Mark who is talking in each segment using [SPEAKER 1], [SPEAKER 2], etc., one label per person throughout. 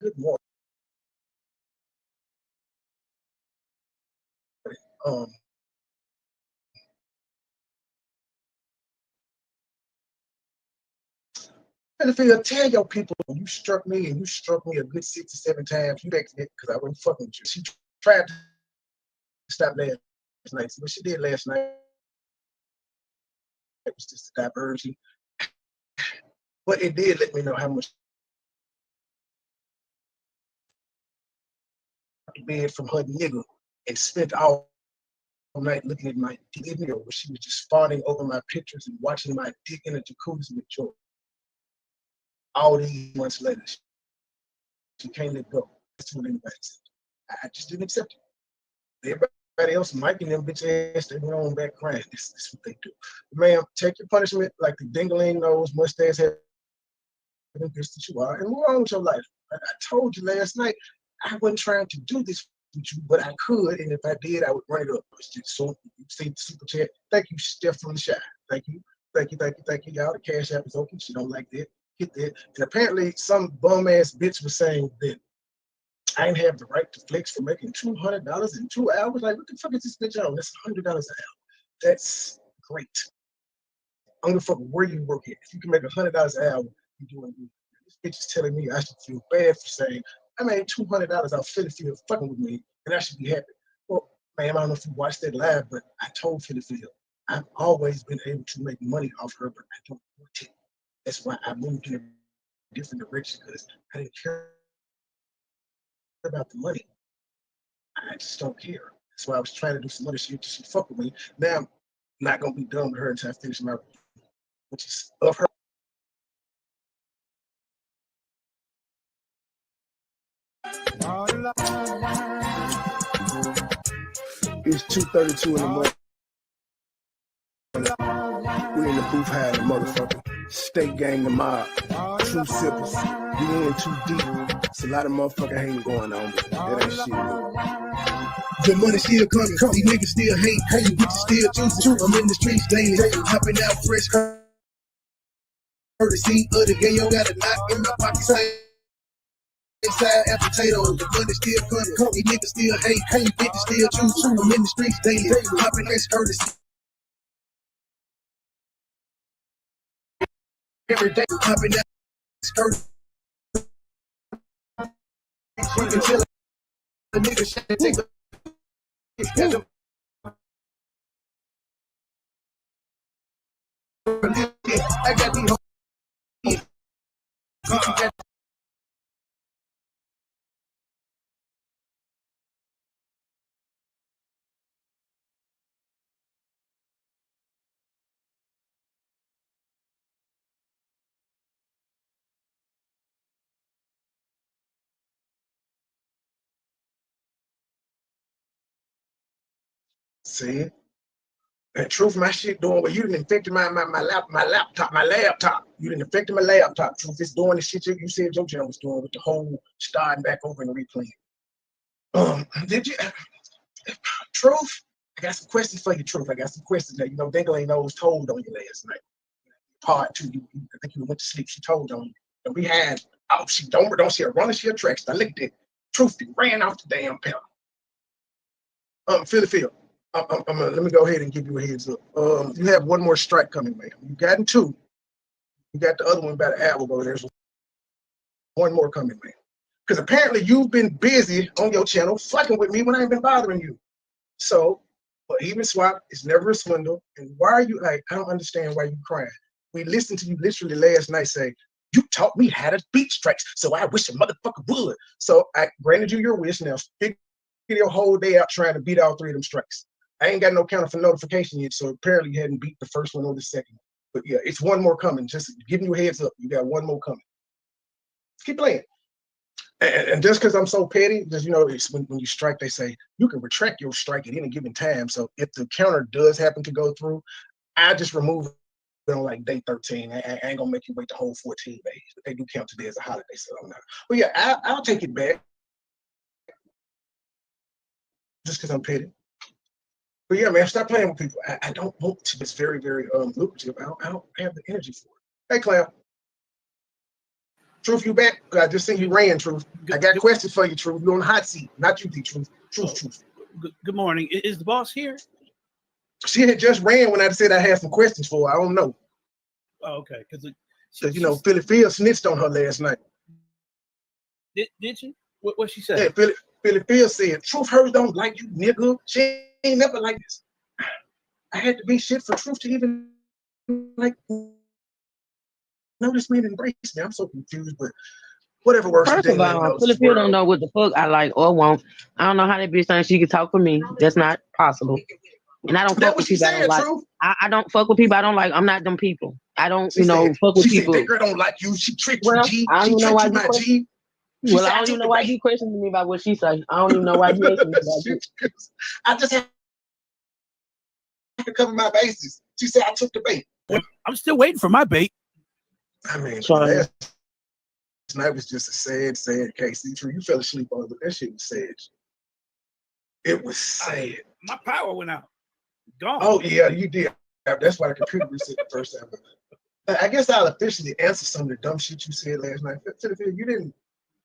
[SPEAKER 1] good morning. Um, and if you tell your people you struck me and you struck me a good 6 or 7 times, you back because I wasn't fucking with you. She tried to stop last night. What she did last night was just a diversion. But it did let me know how much bed from her nigga and spent all night looking at my video where she was just farting over my pictures and watching my dick in a jacuzzi with joy. All these months later, she can't let go. That's what anybody said. I just didn't accept it. Everybody else, Mike and them bitch ass, they went on back crying. This is what they do. Ma'am, take your punishment like the dingling nose, mustache having bitch that you are, and move on with your life. I told you last night, I wasn't trying to do this with you, but I could, and if I did, I would run it up. So you see the super chat. Thank you, Steph from the Shy. Thank you. Thank you, thank you, thank you. Y'all, the Cash App is open. She don't like that. Hit that. And apparently some bum ass bitch was saying that I didn't have the right to flex for making $200 in 2 hours. Like, what the fuck is this bitch on? That's $100 an hour. That's great. I don't give a fuck where you work at. If you can make $100 an hour, you're doing good. This bitch is telling me I should feel bad for saying I made $200 off Philly Field fucking with me, and I should be happy. Well, ma'am, I don't know if you watched that live, but I told Philly Field I've always been able to make money off her, but I don't want it. That's why I moved in a different direction because I didn't care about the money. I just don't care. That's why I was trying to do some other shit to fuck with me. Now I'm not gonna be done with her until I finish my, which is of her. It's 2:32 in the morning. We in the booth high in the motherfucker. State gang the mob. True sippers. We in too deep. It's a lot of motherfucking hating going on, but that ain't shit. The money still coming. These niggas still hate. Hey, you bitches still juicing. I'm in the streets daily. Hopping out fresh. Courtesy of the game, yo got a knock in my pocket. Inside apple potatoes, the money still coming. These niggas still hate. Hey, you bitches still juicing. I'm in the streets daily. Hopping that courtesy. Every day, hopping that courtesy. You can tell a nigga shit take a I got these see? And truth, my shit doing what you didn't infect my laptop. You didn't infect my laptop. Truth is doing the shit you said your channel was doing with the whole starting back over and replaying. Did you Truth? I got some questions for you, Truth. I got some questions that Dingle ain't always told on you last night. Part 2, I think you went to sleep. She told on you. And we had she don't see her running, she attracts. I looked at Truth ran off the damn pedal. Philly Field. Let me go ahead and give you a heads up. You have one more strike coming, man. You gotten 2. You got the other one about an hour ago. There's one more coming, man. Because apparently you've been busy on your channel fucking with me when I ain't been bothering you. So, but even swap is never a swindle. And why are you like? I don't understand why you crying. We listened to you literally last night say you taught me how to beat strikes, so I wish a motherfucker would. So I granted you your wish. Now figure your whole day out trying to beat all 3 of them strikes. I ain't got no counter for notification yet, so apparently you hadn't beat the first one or the second. But yeah, it's one more coming. Just giving you a heads up. You got one more coming. Keep playing. And just because I'm so petty, just it's when you strike, they say you can retract your strike at any given time. So if the counter does happen to go through, I just remove it on like day 13. I ain't gonna make you wait the whole 14 days. But they do count today as a holiday, so I'm not. But yeah, I'll take it back. Just because I'm petty. But yeah, man, stop playing with people. I don't want to. It's very, very lucrative. I don't have the energy for it. Hey, Claire. Truth, you back? I just seen you ran, Truth. I got questions for you, Truth. You on the hot seat, not you, Truth. Truth.
[SPEAKER 2] Good morning. Is the boss here?
[SPEAKER 1] She had just ran when I said I had some questions for her. I don't know.
[SPEAKER 2] Oh, okay. Because
[SPEAKER 1] you know, Philly Phil snitched on her last night.
[SPEAKER 2] Did she? What she said?
[SPEAKER 1] Yeah, Philly Phil said, Truth hers don't like you, nigga. She ain't never like this. I had to be shit for Truth to even like notice me and embrace me. I'm so confused, but whatever works.
[SPEAKER 3] First of all, Philly Phil don't know what the fuck I like or want. I don't know how that bitch thinks she can talk for me. That's not possible. And I don't fuck with people I don't like. I don't fuck with people I don't like. I'm not them people. I don't, fuck with people.
[SPEAKER 1] That girl don't like you. She tricked you, G.
[SPEAKER 3] I don't
[SPEAKER 1] She
[SPEAKER 3] know why
[SPEAKER 1] tricked you, my G.
[SPEAKER 3] Well, I don't even know why you questioning me about what she say. I don't even know why you asking me about it.
[SPEAKER 1] I just have to cover my bases. She said I took the bait.
[SPEAKER 2] I'm still waiting for my bait.
[SPEAKER 1] I mean, last night was just a sad case. You fell asleep on it, but that shit was sad. It was sad.
[SPEAKER 2] My power went out. Gone.
[SPEAKER 1] Oh, yeah, you did. That's why the computer reset the first time. I guess I'll officially answer some of the dumb shit you said last night. You didn't.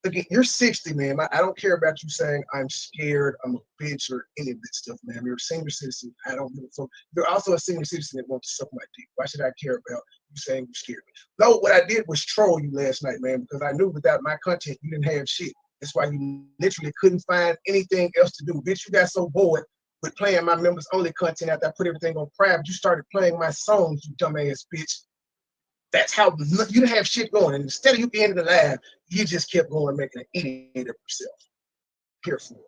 [SPEAKER 1] Again, you're 60, man. I don't care about you saying I'm scared, I'm a bitch, or any of that stuff, man. You're a senior citizen. I don't give a fuck. You're also a senior citizen that wants to suck my dick. Why should I care about you saying you scared me? No, what I did was troll you last night, man, because I knew without my content, you didn't have shit. That's why you literally couldn't find anything else to do. Bitch, you got so bored with playing my members only content after I put everything on private. You started playing my songs, you dumbass bitch. That's how you didn't have shit going. And instead of you being in the lab, you just kept going making an idiot of yourself. Careful.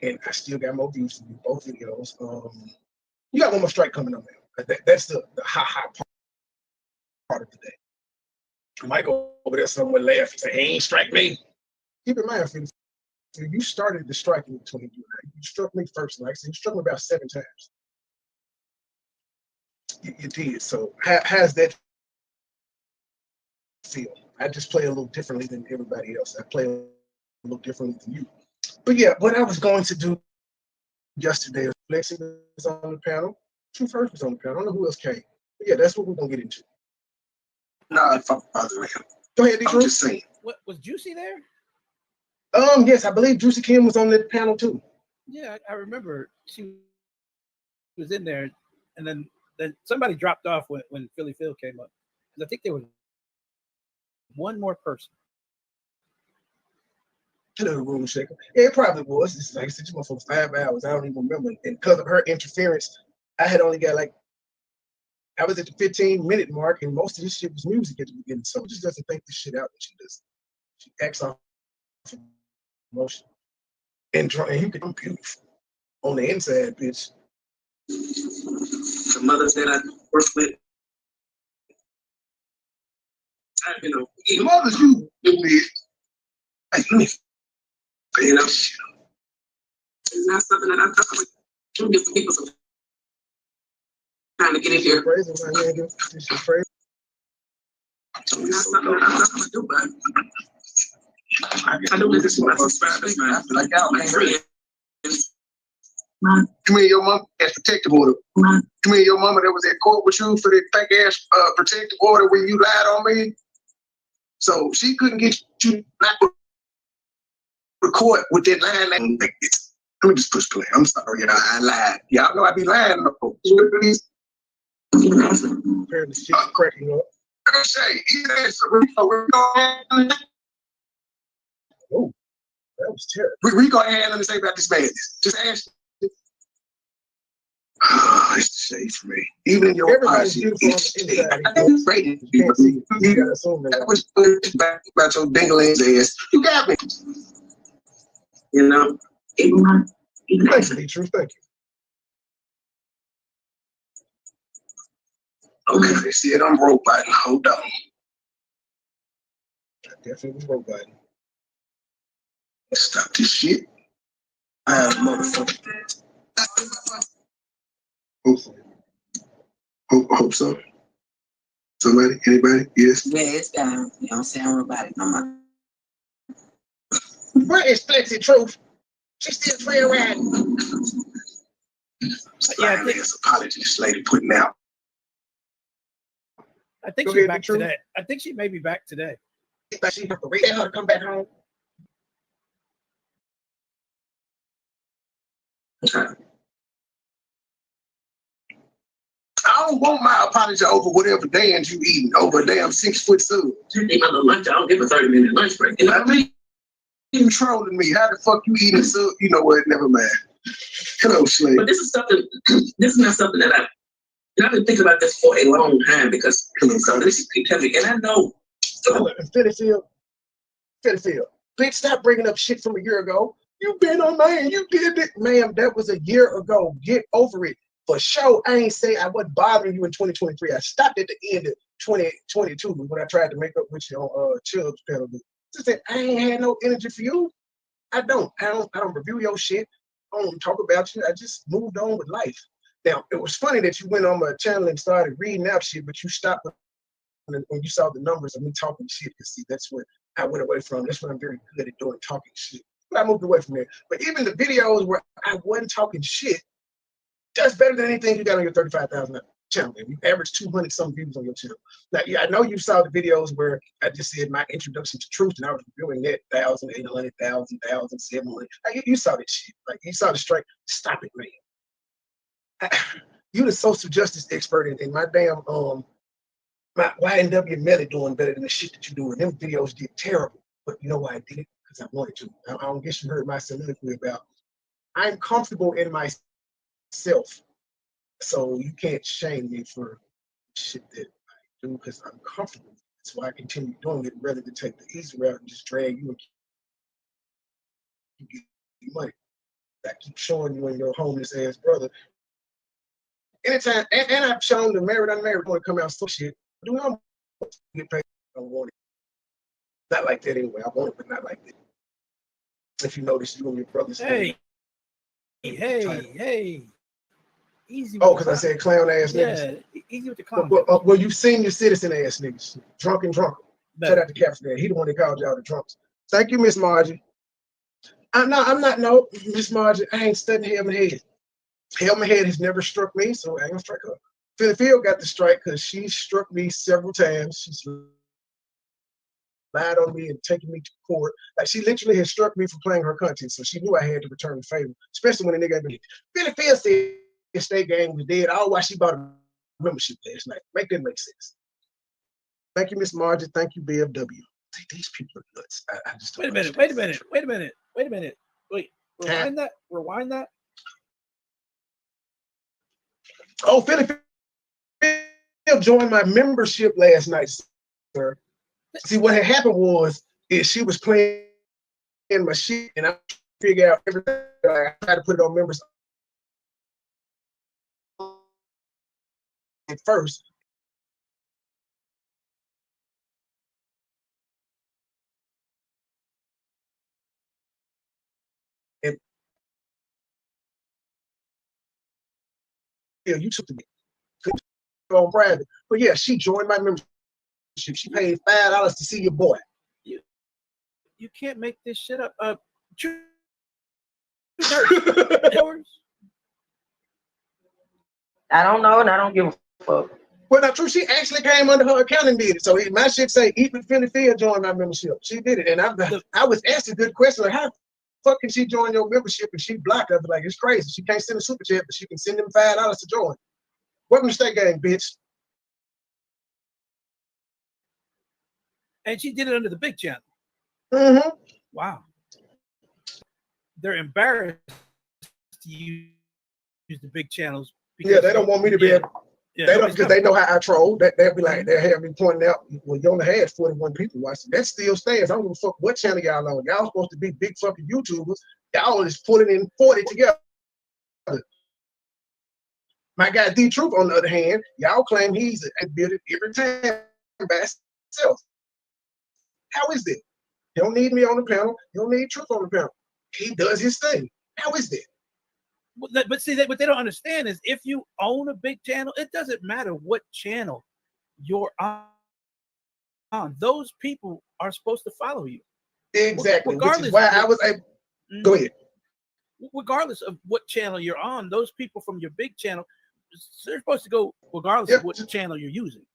[SPEAKER 1] And I still got more views than you, both videos. You got one more strike coming up, man. That's the high part of the day. I might go over there somewhere laugh and say, hey, ain't strike me. Keep in mind, Philly, you started the striking between you and I. You struck me first, like I said, you struck me about 7 times. You did. So how's that feel? I just play a little differently than everybody else. I play a little differently than you. But yeah, what I was going to do yesterday, Lexi was on the panel. Truth First was on the panel. I don't know who else came. But yeah, that's what we're gonna get into. Nah, if I'm bothering him. Go ahead, I'm just saying.
[SPEAKER 2] What was Juicy there?
[SPEAKER 1] Yes, I believe Juicy Kim was on the panel too.
[SPEAKER 2] Yeah, I remember she was in there, and then somebody dropped off when Philly Phil came up. Because I think there was one more person.
[SPEAKER 1] Little room shaker. Yeah, it probably was. It's like 6 months for 5 hours. I don't even remember. And because of her interference, I had only got I was at the 15-minute mark, and most of this shit was music at the beginning. So she just doesn't think this shit out when she does. She acts off emotion. And you can be beautiful on the inside, bitch. The mothers that I work with, the mothers you do with, like, let me. It's not something that I'm talking about. You give people some time to get in here. Crazy, my nigga. This is crazy. It's not something that I'm talking about, but I do this to my subscribers, man. I feel like y'all ain't friends. You mean your mom has protective order? You mean your mama that was at court with you for that fake ass protective order when you lied on me? So she couldn't get you not record with that line like this. Let me just push play. I'm sorry, I lied. Y'all know I be lying. Apparently she's cracking up. I'm saying, oh, that was terrible. We go ahead and let me say about this madness. Just ask. It's the shade for me. Even in your everybody's beautiful on the inside. I can't say it. You can't see it. You gotta assume that. I was back about your dingling's ass. You got me. You know, thanks, Truth. Thank you. Okay, see it. I'm roboting. Hold on. I definitely was roboting. Let's stop this shit. I have a motherfucker. Hope so. Somebody? Anybody? Yes?
[SPEAKER 4] Yeah, it's down. You don't sound robotic no more.
[SPEAKER 1] Where is Flexi Truth? She's still playing around. Yeah, I think it's apology this lady putting out.
[SPEAKER 2] I think she's back today. I think she may be back today.
[SPEAKER 1] Like she have to wait for her to come back home. I don't want my apology over whatever dance you eating over a damn 6 foot sub.
[SPEAKER 4] You eat my little lunch. I don't give a 30-minute lunch break.
[SPEAKER 1] I mean, you trolling me. How the fuck you eating sub? You know what? Never mind. Hello, Slade.
[SPEAKER 4] But this is something. This is not something that I've been thinking about this for a long time because so this is heavy, and I know.
[SPEAKER 1] Phillyfield, bitch, stop bringing up shit from a year ago. You been on man, you did it, ma'am. That was a year ago. Get over it. For sure, I ain't say I wasn't bothering you in 2023. I stopped at the end of 2022 when I tried to make up with you on Chubb's panel. Just said I ain't had no energy for you. I don't review your shit. I don't talk about you. I just moved on with life. Now, it was funny that you went on my channel and started reading out shit, but you stopped when you saw the numbers of me talking shit. Because see, that's what I went away from. That's what I'm very good at doing, talking shit. But I moved away from there. But even the videos where I wasn't talking shit, that's better than anything you got on your 35,000 channel. You average 200 some views on your channel. Now, yeah, I know you saw the videos where I just said my introduction to truth, and I was reviewing that 1,800, 1,700. Like, you saw that shit. Like, you saw the strike. Stop it, man. You the social justice expert, and my damn my YNW Melly doing better than the shit that you doing. Them videos did terrible, but you know why I did it? Because I wanted to. I don't guess you heard my soliloquy about I'm comfortable in myself, so you can't shame me for shit that I do because I'm comfortable. That's why I continue doing it rather than take the easy route and just drag you and keep getting money. I keep showing you and your homeless ass brother. Anytime, and I've shown the married, unmarried want to come out so shit. Do not get paid. I don't want it. Not like that anyway. I want it, but not like that. If you notice, you and your brothers.
[SPEAKER 2] Hey. Easy.
[SPEAKER 1] Oh, because I said clown ass niggas.
[SPEAKER 2] Yeah, easy with the clown.
[SPEAKER 1] Well, you senior citizen ass niggas. Drunken. Shout out to Captain. He the one that called y'all the drunks. Thank you, Miss Margie. I'm not, no, Miss Margie. I ain't studying Helmet Head. Helmet Head has never struck me, so I ain't gonna strike her. Philly got the strike because she struck me several times. She's lied on me and taken me to court. Like, she literally has struck me for playing her content, so she knew I had to return the favor, especially when a nigga had been. Philly said the state game was dead. All why she bought a membership last night. Make that make sense. Thank you, Miss Margie. Thank you, BFW. These people are nuts. I just don't
[SPEAKER 2] Wait a minute. Wait, rewind that.
[SPEAKER 1] Oh, Philly joined my membership last night, sir. See, what had happened was she was playing my shit, and I figured out everything. I tried to put it on members first. And yeah, you took the on private. But yeah, she joined my membership. She paid $5 to see your boy.
[SPEAKER 2] You can't make this shit up. I
[SPEAKER 3] don't know, and I don't give a fuck.
[SPEAKER 1] Well, not true. She actually came under her account and did it. So my shit say, even Philly joined my membership. She did it. And I was asked a good question, like, how the fuck can she join your membership and she blocked her? Like, it's crazy. She can't send a super chat, but she can send them $5 to join. Welcome to State Gang, bitch.
[SPEAKER 2] And she did it under the big channel.
[SPEAKER 1] Mm-hmm.
[SPEAKER 2] Wow. They're embarrassed to use the big channels.
[SPEAKER 1] Yeah, they don't want me to be able. Yeah, they don't, because they know how I troll. They'll be like, they'll have me pointing out, well, you only had 41 people watching. That still stands. I don't give a fuck what channel y'all on. Y'all supposed to be big fucking YouTubers. Y'all is putting in 40 together. My guy D Truth, on the other hand, y'all claim he's built it every time by himself. How is that? You don't need me on the panel. You don't need Truth on the panel. He does his thing. How is that?
[SPEAKER 2] But see, what they don't understand is if you own a big channel, it doesn't matter what channel you're on. Those people are supposed to follow you.
[SPEAKER 1] Exactly. Which is why I was able. Go ahead.
[SPEAKER 2] Regardless of what channel you're on, those people from your big channel, they're supposed to go regardless of what channel you're using.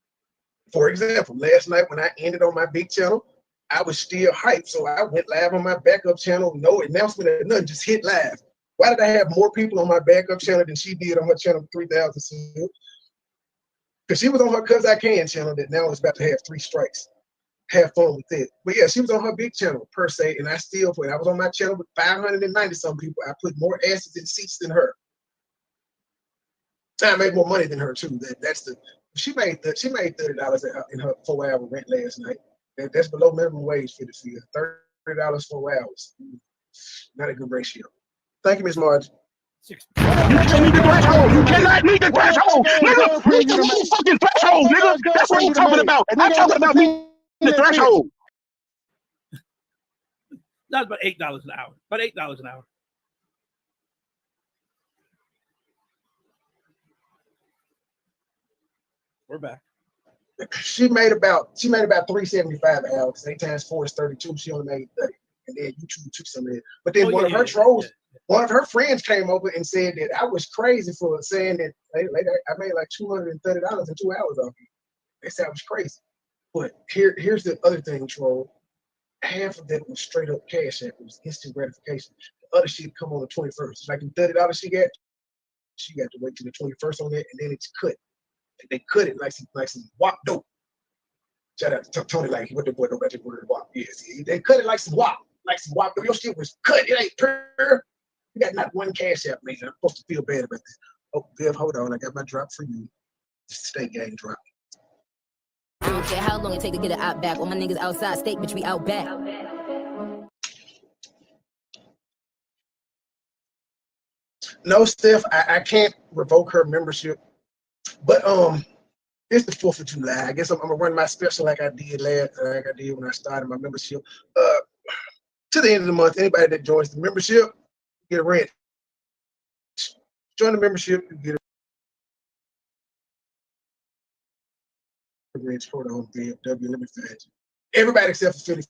[SPEAKER 1] For example, last night when I ended on my big channel, I was still hyped, so I went live on my backup channel. No announcement or nothing, just hit live. Why did I have more people on my backup channel than she did on her channel 3,000 subs? Because she was on her Cuz I Can channel that now is about to have 3 strikes. Have fun with it. But yeah, she was on her big channel per se, and I still put. I was on my channel with 590 some people. I put more asses in seats than her. I made more money than her too. That's the she made $30 in her 4-hour rent last night. That's below minimum wage for the field. $30 4 hours. Not a good ratio. Thank you, Miss Marge.
[SPEAKER 5] You can't meet the threshold. You cannot meet the threshold. Nigga, meet the motherfucking threshold, nigga. That's what I'm talking about. I'm talking about meeting the threshold.
[SPEAKER 2] That's about $8 an hour. About $8 an hour. We're back.
[SPEAKER 1] She made about $375 an hour. 8 times 4 is 32. She only made 30. And then YouTube took some of it. But then one of her trolls, one of her friends came over and said that I was crazy for saying that I made like $230 in 2 hours off it. They said I was crazy. But here's the other thing, troll. Half of that was straight up cash app. It was instant gratification. The other shit come on the 21st. It's like the $30 she got to wait till the 21st on that, and then it's cut. They cut it like some wop dope. Shout out to Tony, like what the boy know about the word wop is. They cut it like some wop dope. Your shit was cut. It ain't pure. You got not one cash app, man. I'm supposed to feel bad about this. Oh, Viv, hold on. I got my drop for you. It's a state gang drop.
[SPEAKER 6] I don't care how long it take to get it out back. All my niggas outside, steak, bitch, we out back.
[SPEAKER 1] No, Steph, I can't revoke her membership. But it's the 4th of July. I guess I'm gonna run my special like I did when I started my membership. To the end of the month, anybody that joins the membership, get a rent. Join the membership, you get a rent. Hold on, BMW. Let me find you. Everybody except for Philly.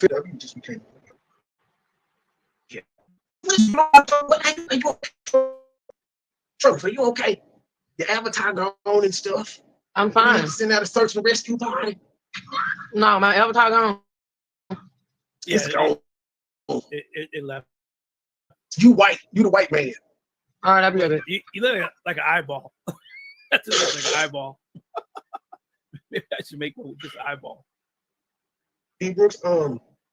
[SPEAKER 1] You just became. Yeah. Truth, are you okay? Your avatar gone and stuff.
[SPEAKER 3] I'm fine.
[SPEAKER 1] Send out a search and rescue party.
[SPEAKER 3] No, my avatar gone.
[SPEAKER 2] Yeah,
[SPEAKER 1] it's gone.
[SPEAKER 2] It left.
[SPEAKER 1] You white. You the white man.
[SPEAKER 3] All right, I'll be right back.
[SPEAKER 2] You look like an eyeball. That's like an eyeball. Maybe I should make one with just an eyeball.
[SPEAKER 1] E. Brooks,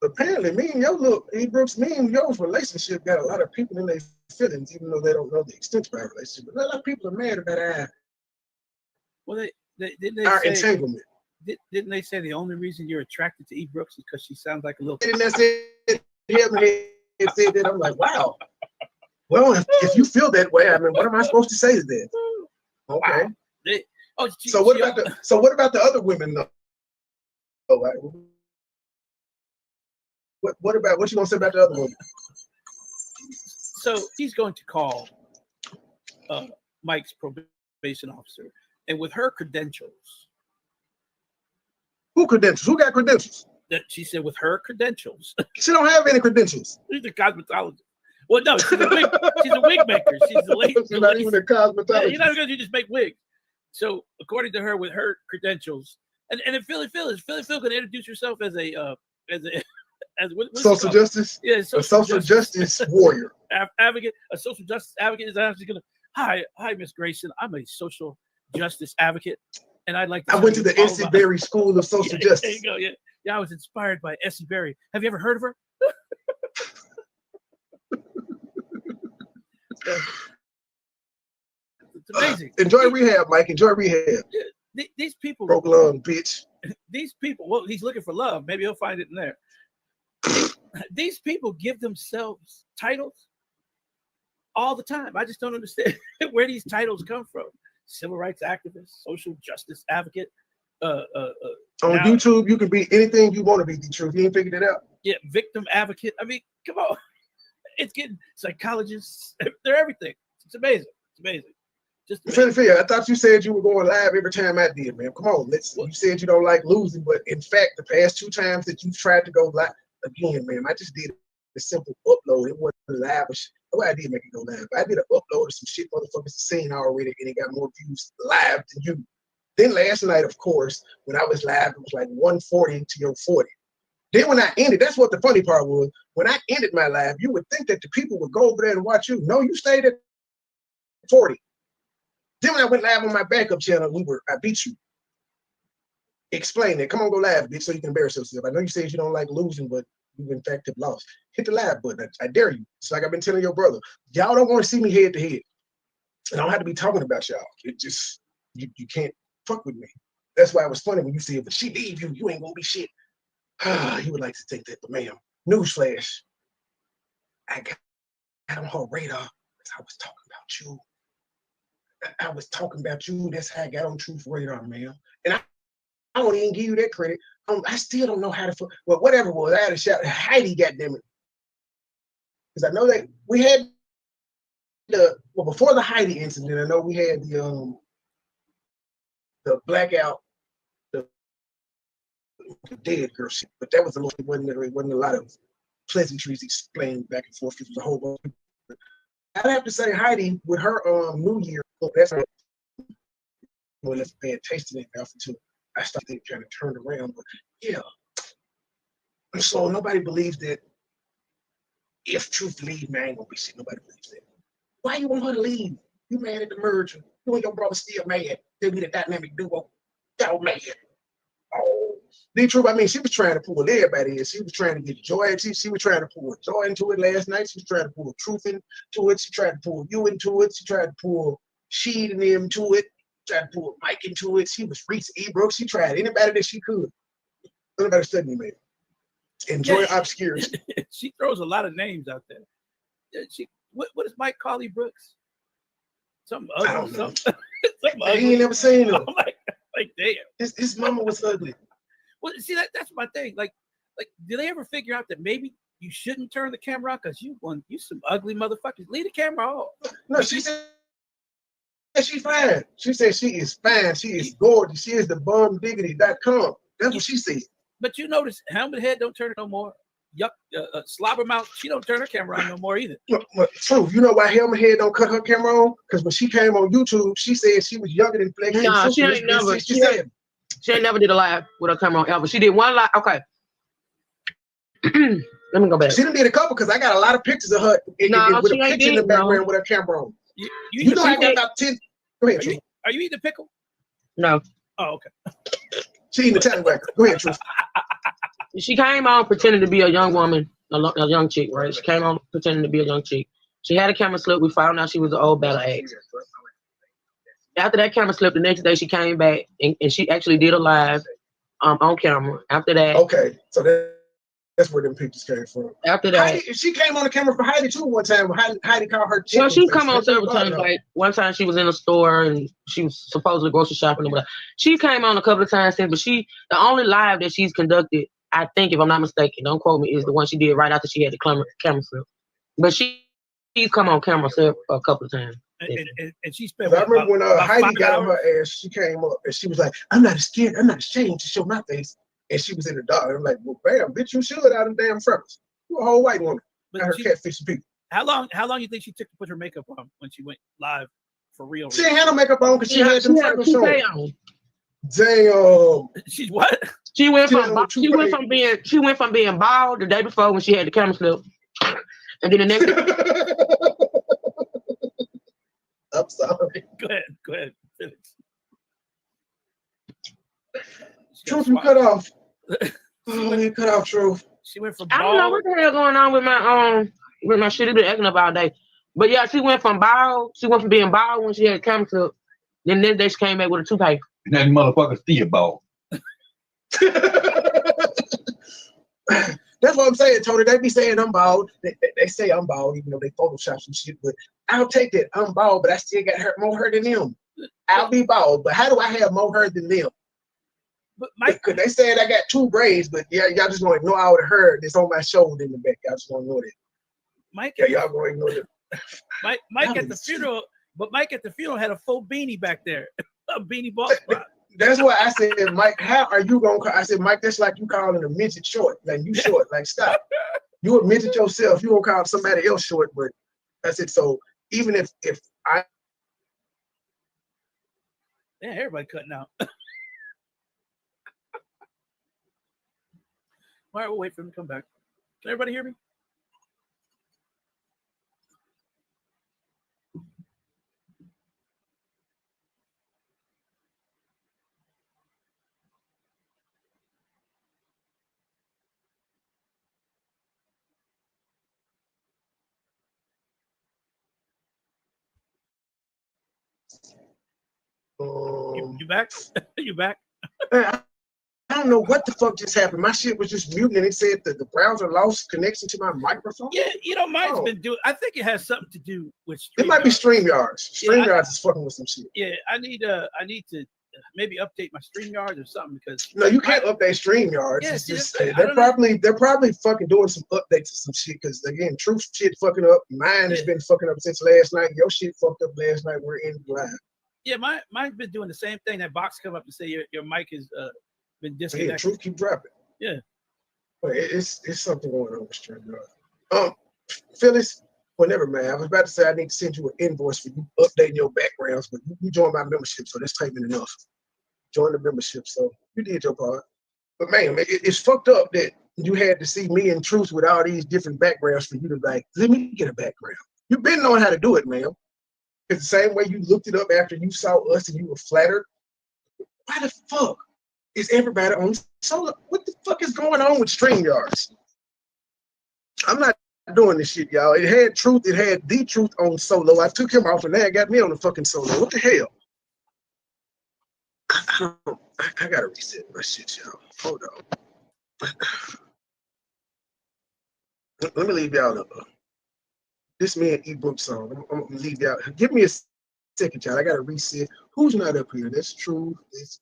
[SPEAKER 1] apparently me and your relationship got a lot of people in their feelings, even though they don't know the extent of our relationship. But a lot of people are mad about our entanglement.
[SPEAKER 2] Didn't they say the only reason you're attracted to E. Brooks is because she sounds like a little?
[SPEAKER 1] And that's it. Said that. I'm like, wow. Well, if you feel that way, I mean, what am I supposed to say to that? Okay.
[SPEAKER 2] Wow.
[SPEAKER 1] So what about the other women though? What you gonna say about the other women?
[SPEAKER 2] So he's going to call Mike's probation officer, and with her credentials.
[SPEAKER 1] Who credentials? Who got credentials?
[SPEAKER 2] That she said with her credentials.
[SPEAKER 1] She don't have any credentials.
[SPEAKER 2] She's a cosmetologist. Well, no, she's a wig maker. She's
[SPEAKER 1] not even a cosmetologist.
[SPEAKER 2] Yeah, you're not because you just make wigs. So according to her, with her credentials, and if Philly Phil can introduce herself as
[SPEAKER 1] social justice.
[SPEAKER 2] Yeah,
[SPEAKER 1] a social justice warrior.
[SPEAKER 2] Advocate, a social justice advocate is actually gonna. Hi, Miss Grayson. I'm a social justice advocate, and I'd like to.
[SPEAKER 1] I went to the S.C. Berry School of Social Justice.
[SPEAKER 2] There you go. Yeah. I was inspired by S.C. Berry. Have you ever heard of her? It's amazing.
[SPEAKER 1] Enjoy rehab, Mike. Enjoy rehab.
[SPEAKER 2] These people
[SPEAKER 1] broke love, bitch.
[SPEAKER 2] These people. Well, he's looking for love. Maybe he'll find it in there. These people give themselves titles all the time. I just don't understand where these titles come from. Civil rights activist, social justice advocate. On
[SPEAKER 1] YouTube, you can be anything you want to be. The truth. You ain't figured it out.
[SPEAKER 2] Yeah, victim advocate. I mean, come on. It's getting psychologists. They're everything. It's amazing. It's amazing. Just
[SPEAKER 1] amazing. I thought you said you were going live every time I did, man. Come on, you said you don't like losing, but in fact, the past 2 times that you tried to go live again, man, I just did the simple upload. It wasn't live. Well, I did make it go live. But I did an upload of some shit motherfuckers seen already, and it got more views live than you. Then last night, of course, when I was live, it was like 140 to your 40. Then when I ended, that's what the funny part was. When I ended my live, you would think that the people would go over there and watch you. No, you stayed at 40. Then when I went live on my backup channel, I beat you. Explain it. Come on, go live, bitch, so you can embarrass yourself. I know you said you don't like losing, but you in fact have lost. Hit the live button. I dare you. It's like I've been telling your brother. Y'all don't want to see me head to head. And I don't have to be talking about y'all. It just, you can't fuck with me. That's why it was funny when you said, but she leave you, you ain't gonna be shit. He would like to think that, but ma'am, newsflash. I got on her radar because I was talking about you. I was talking about you. That's how I got on Truth Radar, ma'am. And I won't even give you that credit. I still don't know how to, well, whatever it was, I had a shout, Heidi, goddammit. Because I know that we had before the Heidi incident, I know we had the blackout, the dead girl shit, but that was it wasn't a lot of pleasantries explained back and forth. It was a whole bunch. I'd have to say Heidi with her New Year. That's her. Well, let's pay a taste of it after too. I started trying to turn around, but yeah. So nobody believes that if Truth leave, man, ain't gonna be shit. Nobody believes that. Why you want her to leave? You mad at the merger? You and your brother still mad? They be the dynamic duo. Y'all mad? Oh, the truth. I mean, she was trying to pull everybody in. She was trying to get Joy. She was trying to pull Joy into it last night. She was trying to pull Truth into it. She tried to pull you into it. She tried to pull Sheed and them into it. Tried to pull Mike into it. She was Reese Ebrook. She tried anybody that she could. Anybody studying me, man. Enjoy obscurity.
[SPEAKER 2] She throws a lot of names out there. What does Mike call Brooks? Something ugly.
[SPEAKER 1] I don't know.
[SPEAKER 2] Something ugly.
[SPEAKER 1] He ain't never seen him.
[SPEAKER 2] Like damn.
[SPEAKER 1] His mama was ugly.
[SPEAKER 2] Well, see that's my thing. Like, do they ever figure out that maybe you shouldn't turn the camera on because you some ugly motherfuckers? Leave the camera off.
[SPEAKER 1] No, she said she's fine. She said she is fine. She is gorgeous. She is the bumdiggity.com. That's what she said.
[SPEAKER 2] But you notice Helmet Head don't turn it no more. Yuck, Slobbermouth, she don't turn her camera on no more either.
[SPEAKER 1] True. You know why Helmet Head don't cut her camera on? Because when she came on YouTube, she said she was younger than Flex.
[SPEAKER 3] No, she ain't never. She ain't never did a live with her camera on ever. She did one live. Okay. Let me go back.
[SPEAKER 1] She done did a couple because I got a lot of pictures of her with a picture in the background with her camera on. You know I got about 10. Go ahead, True.
[SPEAKER 2] Are you eating a pickle?
[SPEAKER 3] No.
[SPEAKER 2] Oh, okay.
[SPEAKER 1] She eating the tallywhacker. Go ahead, True.
[SPEAKER 3] She came on pretending to be a young woman, a young chick, right? She came on pretending to be a young chick. She had a camera slip. We found out she was an old battle axe. After that camera slip, the next day she came back and she actually did a live on camera. After that.
[SPEAKER 1] Okay, so that's where them pictures came from.
[SPEAKER 3] After that.
[SPEAKER 1] Heidi, she came on the camera for Heidi too one time. Heidi called her chicken.
[SPEAKER 3] Well, she's come on several times. Like one time she was in a store and she was supposedly grocery shopping or whatever. She came on a couple of times since, but the only live that she's conducted, I think, if I'm not mistaken, don't quote me, is the one she did right after she had the camera slip. But she's come on camera a couple of times.
[SPEAKER 2] And she spent.
[SPEAKER 1] I remember when Heidi got on her ass, she came up and she was like, "I'm not scared. I'm not ashamed to show my face." And she was in the dark. I'm like, "Well, bam, bitch, you should out of damn freckles. You a whole white woman." But her catfishing people.
[SPEAKER 2] How long you think she took to put her makeup on when she went live for real?
[SPEAKER 1] She ain't had no makeup on because she had them freckles on. Damn.
[SPEAKER 2] She's what?
[SPEAKER 3] She went from being bald the day before when she had the camera slip, and then the next day.
[SPEAKER 1] I'm sorry.
[SPEAKER 2] Go ahead. Finish.
[SPEAKER 1] Truth, you cut off. You cut off, Truth.
[SPEAKER 2] She went from
[SPEAKER 3] I don't know what the hell going on with my shit. It's been acting up all day. But yeah, she went from being bald when she had a camera slip. Then next day she came back with a toupee.
[SPEAKER 5] And that motherfucker still bald.
[SPEAKER 1] That's what I'm saying, Tony. They be saying I'm bald. They say I'm bald, even though they Photoshop some shit. But I'll take that. I'm bald, but I still got more hair than them. I'll be bald, but how do I have more hair than them?
[SPEAKER 2] But Mike,
[SPEAKER 1] because they said I got 2 braids, but yeah, y'all just gonna ignore all the hair that's on my shoulder in the back. Y'all just gonna ignore that.
[SPEAKER 2] Mike,
[SPEAKER 1] y'all gonna ignore that.
[SPEAKER 2] Mike at the funeral, but Mike at the funeral had a full beanie back there, a beanie ball spot.
[SPEAKER 1] That's why I said, Mike, how are you gonna? I said, Mike, that's like you calling a midget short. Like you short. Like stop. You admit it yourself. You don't call somebody else short, but that's it. So even if I
[SPEAKER 2] Yeah, everybody cutting out. All right, we'll wait for him to come back. Can everybody hear me? You back? You back?
[SPEAKER 1] I don't know what the fuck just happened. My shit was just muted and it said that the browser lost connection to my microphone.
[SPEAKER 2] Yeah, you know, mine's been doing. I think it has something to do with StreamYard.
[SPEAKER 1] It might be StreamYard. StreamYard is fucking with some shit.
[SPEAKER 2] Yeah, I need to maybe update my StreamYard or something because
[SPEAKER 1] no, you can't update StreamYard.
[SPEAKER 2] Yeah,
[SPEAKER 1] it's just, they're probably fucking doing some updates or some shit because again, Truth shit fucking up. Mine has been fucking up since last night. Your shit fucked up last night. We're in live.
[SPEAKER 2] Yeah, mine's been doing the same thing. That box come up and say your mic has been disconnected.
[SPEAKER 1] Yeah, Truth keep dropping.
[SPEAKER 2] Yeah.
[SPEAKER 1] But it's something going on with StreamYard. Phyllis, well, never mind. I was about to say I need to send you an invoice for you updating your backgrounds, but you joined my membership, so that's taking enough. Join the membership, so you did your part. But man, it's fucked up that you had to see me in Truth with all these different backgrounds for you to like, let me get a background. You've been knowing how to do it, man. It's the same way you looked it up after you saw us and you were flattered. Why the fuck is everybody on solo? What the fuck is going on with StreamYards? I'm not doing this shit, y'all. It had Truth, it had the Truth on solo. I took him off and now it got me on the fucking solo. What the hell? I gotta reset my shit, y'all. Hold on. Let me leave y'all this man ebook song. I'm gonna leave y'all. Give me a second, y'all. I gotta reset. Who's not up here? That's Truth. That's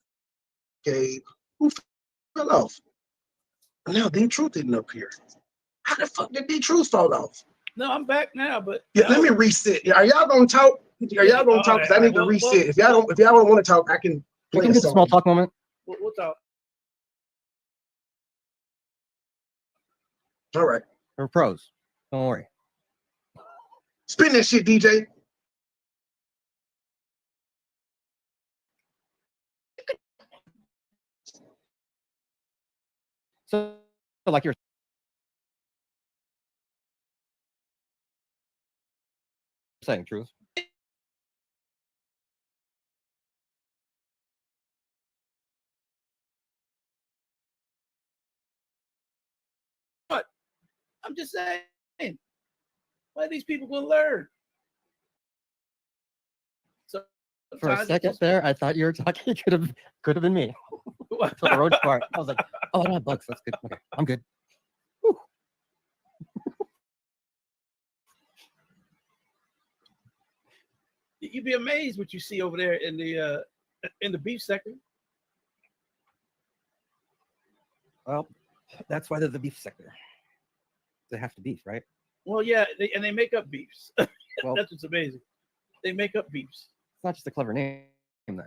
[SPEAKER 1] Gabe. Who fell off? Now D Truth isn't up here. How the fuck did D Truth fall off?
[SPEAKER 2] No, I'm back now, but
[SPEAKER 1] yeah, let me reset. Are y'all gonna talk? Are y'all gonna talk? Because I need to reset. If y'all don't want to talk, I can.
[SPEAKER 7] We can get a small talk moment.
[SPEAKER 2] We'll talk.
[SPEAKER 1] All right.
[SPEAKER 7] We're pros. Don't worry.
[SPEAKER 1] Spin that shit, DJ.
[SPEAKER 7] So like you're saying, Truth.
[SPEAKER 2] What? I'm just saying. Why are these people gonna learn? So
[SPEAKER 7] for a second there, I thought you were talking. Could have been me. Until the road part, I was like, "Oh, I don't have bugs. That's good. Okay, I'm good." Whew.
[SPEAKER 2] You'd be amazed what you see over there in the beef sector.
[SPEAKER 7] Well, that's why they're the beef sector. They have to beef, right?
[SPEAKER 2] Well, yeah, they make up beefs.
[SPEAKER 7] Well,
[SPEAKER 2] that's what's amazing. They make up beefs.
[SPEAKER 7] It's not just a clever name, then.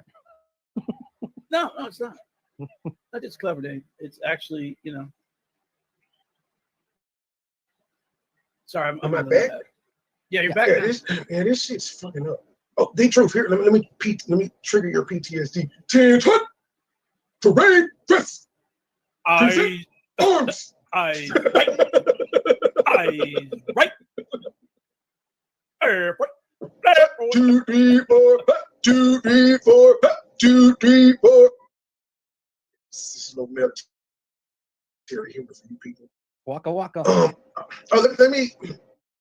[SPEAKER 2] No, it's not. Not just clever name. It's actually, Sorry,
[SPEAKER 1] Am I back?
[SPEAKER 2] Yeah, you're back.
[SPEAKER 1] Yeah, this shit's fucking up. Oh, the Truth here. Let me trigger your PTSD. 10 foot parade dress. Arms.
[SPEAKER 2] Right.
[SPEAKER 1] 2, 3, 4. 2, 3, 4. 2, 3, 4. This is no military humor for you people.
[SPEAKER 7] Waka waka.
[SPEAKER 1] Let me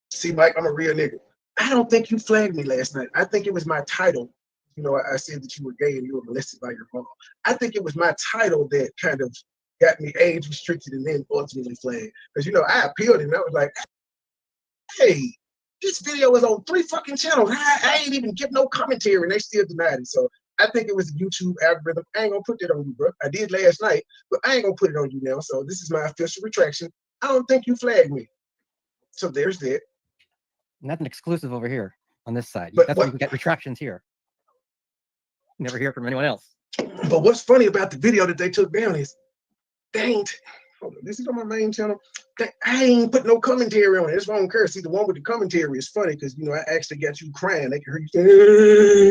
[SPEAKER 1] see, Mike. I'm a real nigga. I don't think you flagged me last night. I think it was my title. I said that you were gay and you were molested by your mom. I think it was my title that kind of got me age restricted and then ultimately flagged. Because I appealed and I was like, hey, this video was on 3 fucking channels. I ain't even give no commentary and they still denied it. So I think it was the YouTube algorithm. I ain't gonna put that on you, bro. I did last night, but I ain't gonna put it on you now. So this is my official retraction. I don't think you flagged me. So there's that.
[SPEAKER 7] Nothing exclusive over here on this side.
[SPEAKER 1] But
[SPEAKER 7] that's why you can get retractions here. Never hear from anyone else.
[SPEAKER 1] But what's funny about the video that they took down is they ain't Hold on, this is on my main channel. I ain't put no commentary on it. It's wrong, curse. See, the one with the commentary is funny because you know I actually got you crying. They can hear you say,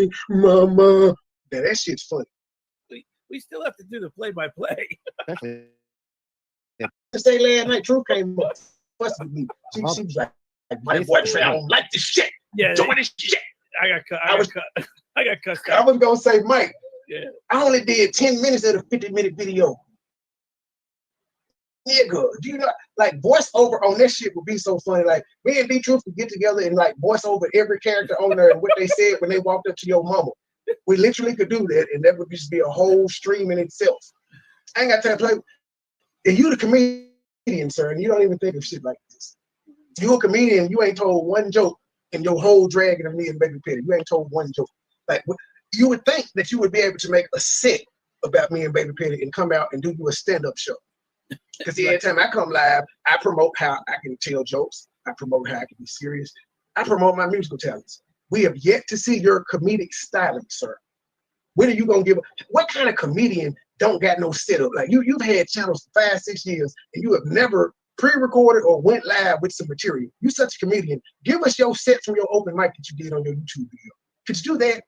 [SPEAKER 1] "Hey, mama." Now, that shit's funny.
[SPEAKER 2] We still have to do the play-by-play.
[SPEAKER 1] Say last night, Truth came up, fussing with me. She was like, "My boyfriend, I don't like this shit.
[SPEAKER 2] Yeah,
[SPEAKER 1] doing this shit."
[SPEAKER 2] I got cut. I got cussed
[SPEAKER 1] I
[SPEAKER 2] out.
[SPEAKER 1] was gonna say, Mike.
[SPEAKER 2] Yeah.
[SPEAKER 1] I only did 10 minutes of the 50-minute video. Nigga, do you know, like voiceover on that shit would be so funny. Like me and D-Truth could get together and like voice over every character on there and what they said when they walked up to your mama. We literally could do that, and that would just be a whole stream in itself. I ain't got time to play. And you the comedian, sir, and you don't even think of shit like this. You a comedian, you ain't told one joke in your whole dragging of me and Baby Petty. You ain't told one joke. Like you would think that you would be able to make a set about me and Baby Petty and come out and do you a stand-up show. Because every time I come live, I promote how I can tell jokes. I promote how I can be serious. I promote my musical talents. We have yet to see your comedic styling, sir. When are you gonna give? What kind of comedian don't got no setup? Like you've had channels for 5-6 years and you have never pre-recorded or went live with some material. You such a comedian. Give us your set from your open mic that you did on your YouTube video. Could you do that?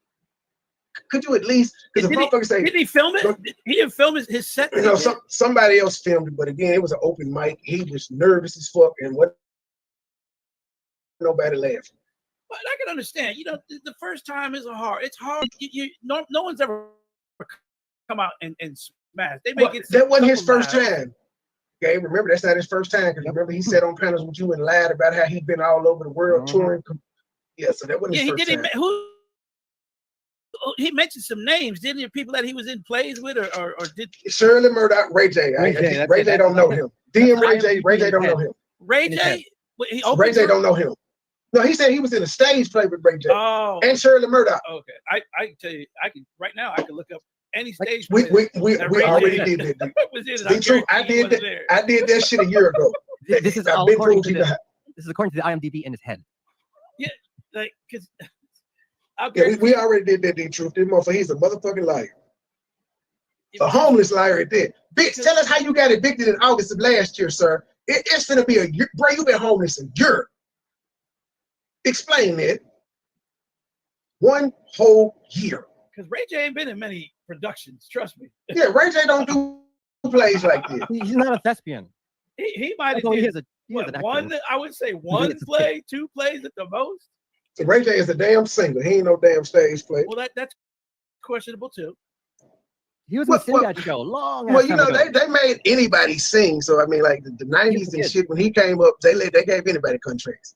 [SPEAKER 1] Could you at least? Because the motherfucker say,
[SPEAKER 2] did he film it? He didn't film his set.
[SPEAKER 1] You know, somebody else filmed it, but again, it was an open mic. He was nervous as fuck, and what? Nobody laughed.
[SPEAKER 2] But I can understand. You know, the first time is hard. It's hard. No one's ever come out and smash. They make it.
[SPEAKER 1] That wasn't his first time. Okay, remember that's not his first time. Because remember he sat on panels with you and lied about how he'd been all over the world touring. Yeah, so that wasn't his first time.
[SPEAKER 2] He mentioned some names, didn't he? People that he was in plays with, or did
[SPEAKER 1] Shirley Murdoch, Ray J. Ray J don't know him. DM Ray J don't know him.
[SPEAKER 2] Ray J.
[SPEAKER 1] Ray J don't know him. No, he said he was in a stage play with Ray J.
[SPEAKER 2] Oh,
[SPEAKER 1] and Shirley Murdoch.
[SPEAKER 2] Okay, I can tell you, I can right now. I can look up any stage.
[SPEAKER 1] We already did that. The truth, I did that shit a year ago.
[SPEAKER 7] This is all according to this is according to the IMDb in his head.
[SPEAKER 2] Yeah, like because.
[SPEAKER 1] Yeah, we already did that, D-Truth. This motherfucker, he's a motherfucking liar. A homeless liar at that. Bitch, tell us how you got evicted in August of last year, sir. It's gonna be a year. Bro, you been homeless a year. Explain that. 1 whole year.
[SPEAKER 2] Because Ray J ain't been in many productions, trust me.
[SPEAKER 1] Yeah, Ray J don't do plays like this.
[SPEAKER 7] He's not a thespian.
[SPEAKER 2] He might have one, I would say one play, 2 plays at the most.
[SPEAKER 1] So Ray J is a damn singer. He ain't no damn stage play.
[SPEAKER 2] Well, that's questionable too.
[SPEAKER 7] He was in the Sinbad show long.
[SPEAKER 1] Well, you know, they made anybody sing. So I mean, like the 90s and shit, when he came up, they gave anybody contracts.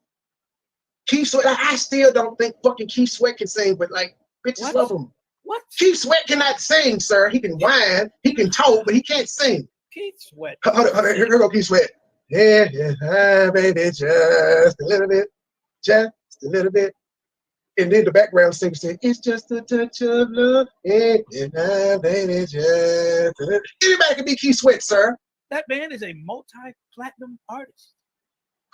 [SPEAKER 1] Keith Sweat, I still don't think fucking Keith Sweat can sing, but like bitches love him.
[SPEAKER 2] What?
[SPEAKER 1] Keith Sweat cannot sing, sir. He can whine, he can talk, but he can't sing.
[SPEAKER 2] Keith Sweat.
[SPEAKER 1] Hold on, here go Keith Sweat. Yeah, baby, just a little bit, just a little bit. And then the background singer said, "It's just a touch of love, baby, just a little." Anybody can be Keith Sweat, sir.
[SPEAKER 2] That man is a multi-platinum artist.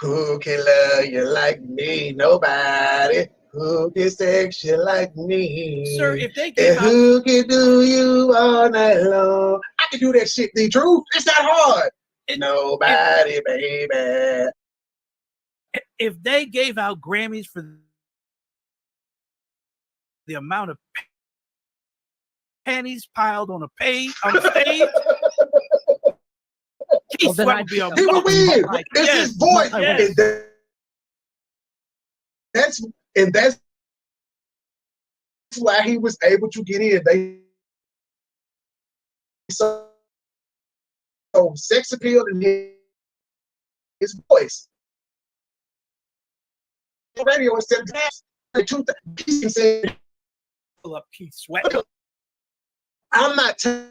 [SPEAKER 1] Who can love you like me? Nobody. Who can sex you like me?
[SPEAKER 2] Sir, if they give out,
[SPEAKER 1] who can do you all night long? I can do that shit, the truth. It's not hard. Nobody, baby.
[SPEAKER 2] If they gave out Grammys for the amount of panties piled on a stage, Keith Sweat would be a
[SPEAKER 1] he would win. It's his voice. Yes. And that's why he was able to get in. They so sex appeal in his voice. Radio instead of the truth. He can say,
[SPEAKER 2] "Pull up Keith Sweat."
[SPEAKER 1] I'm not. You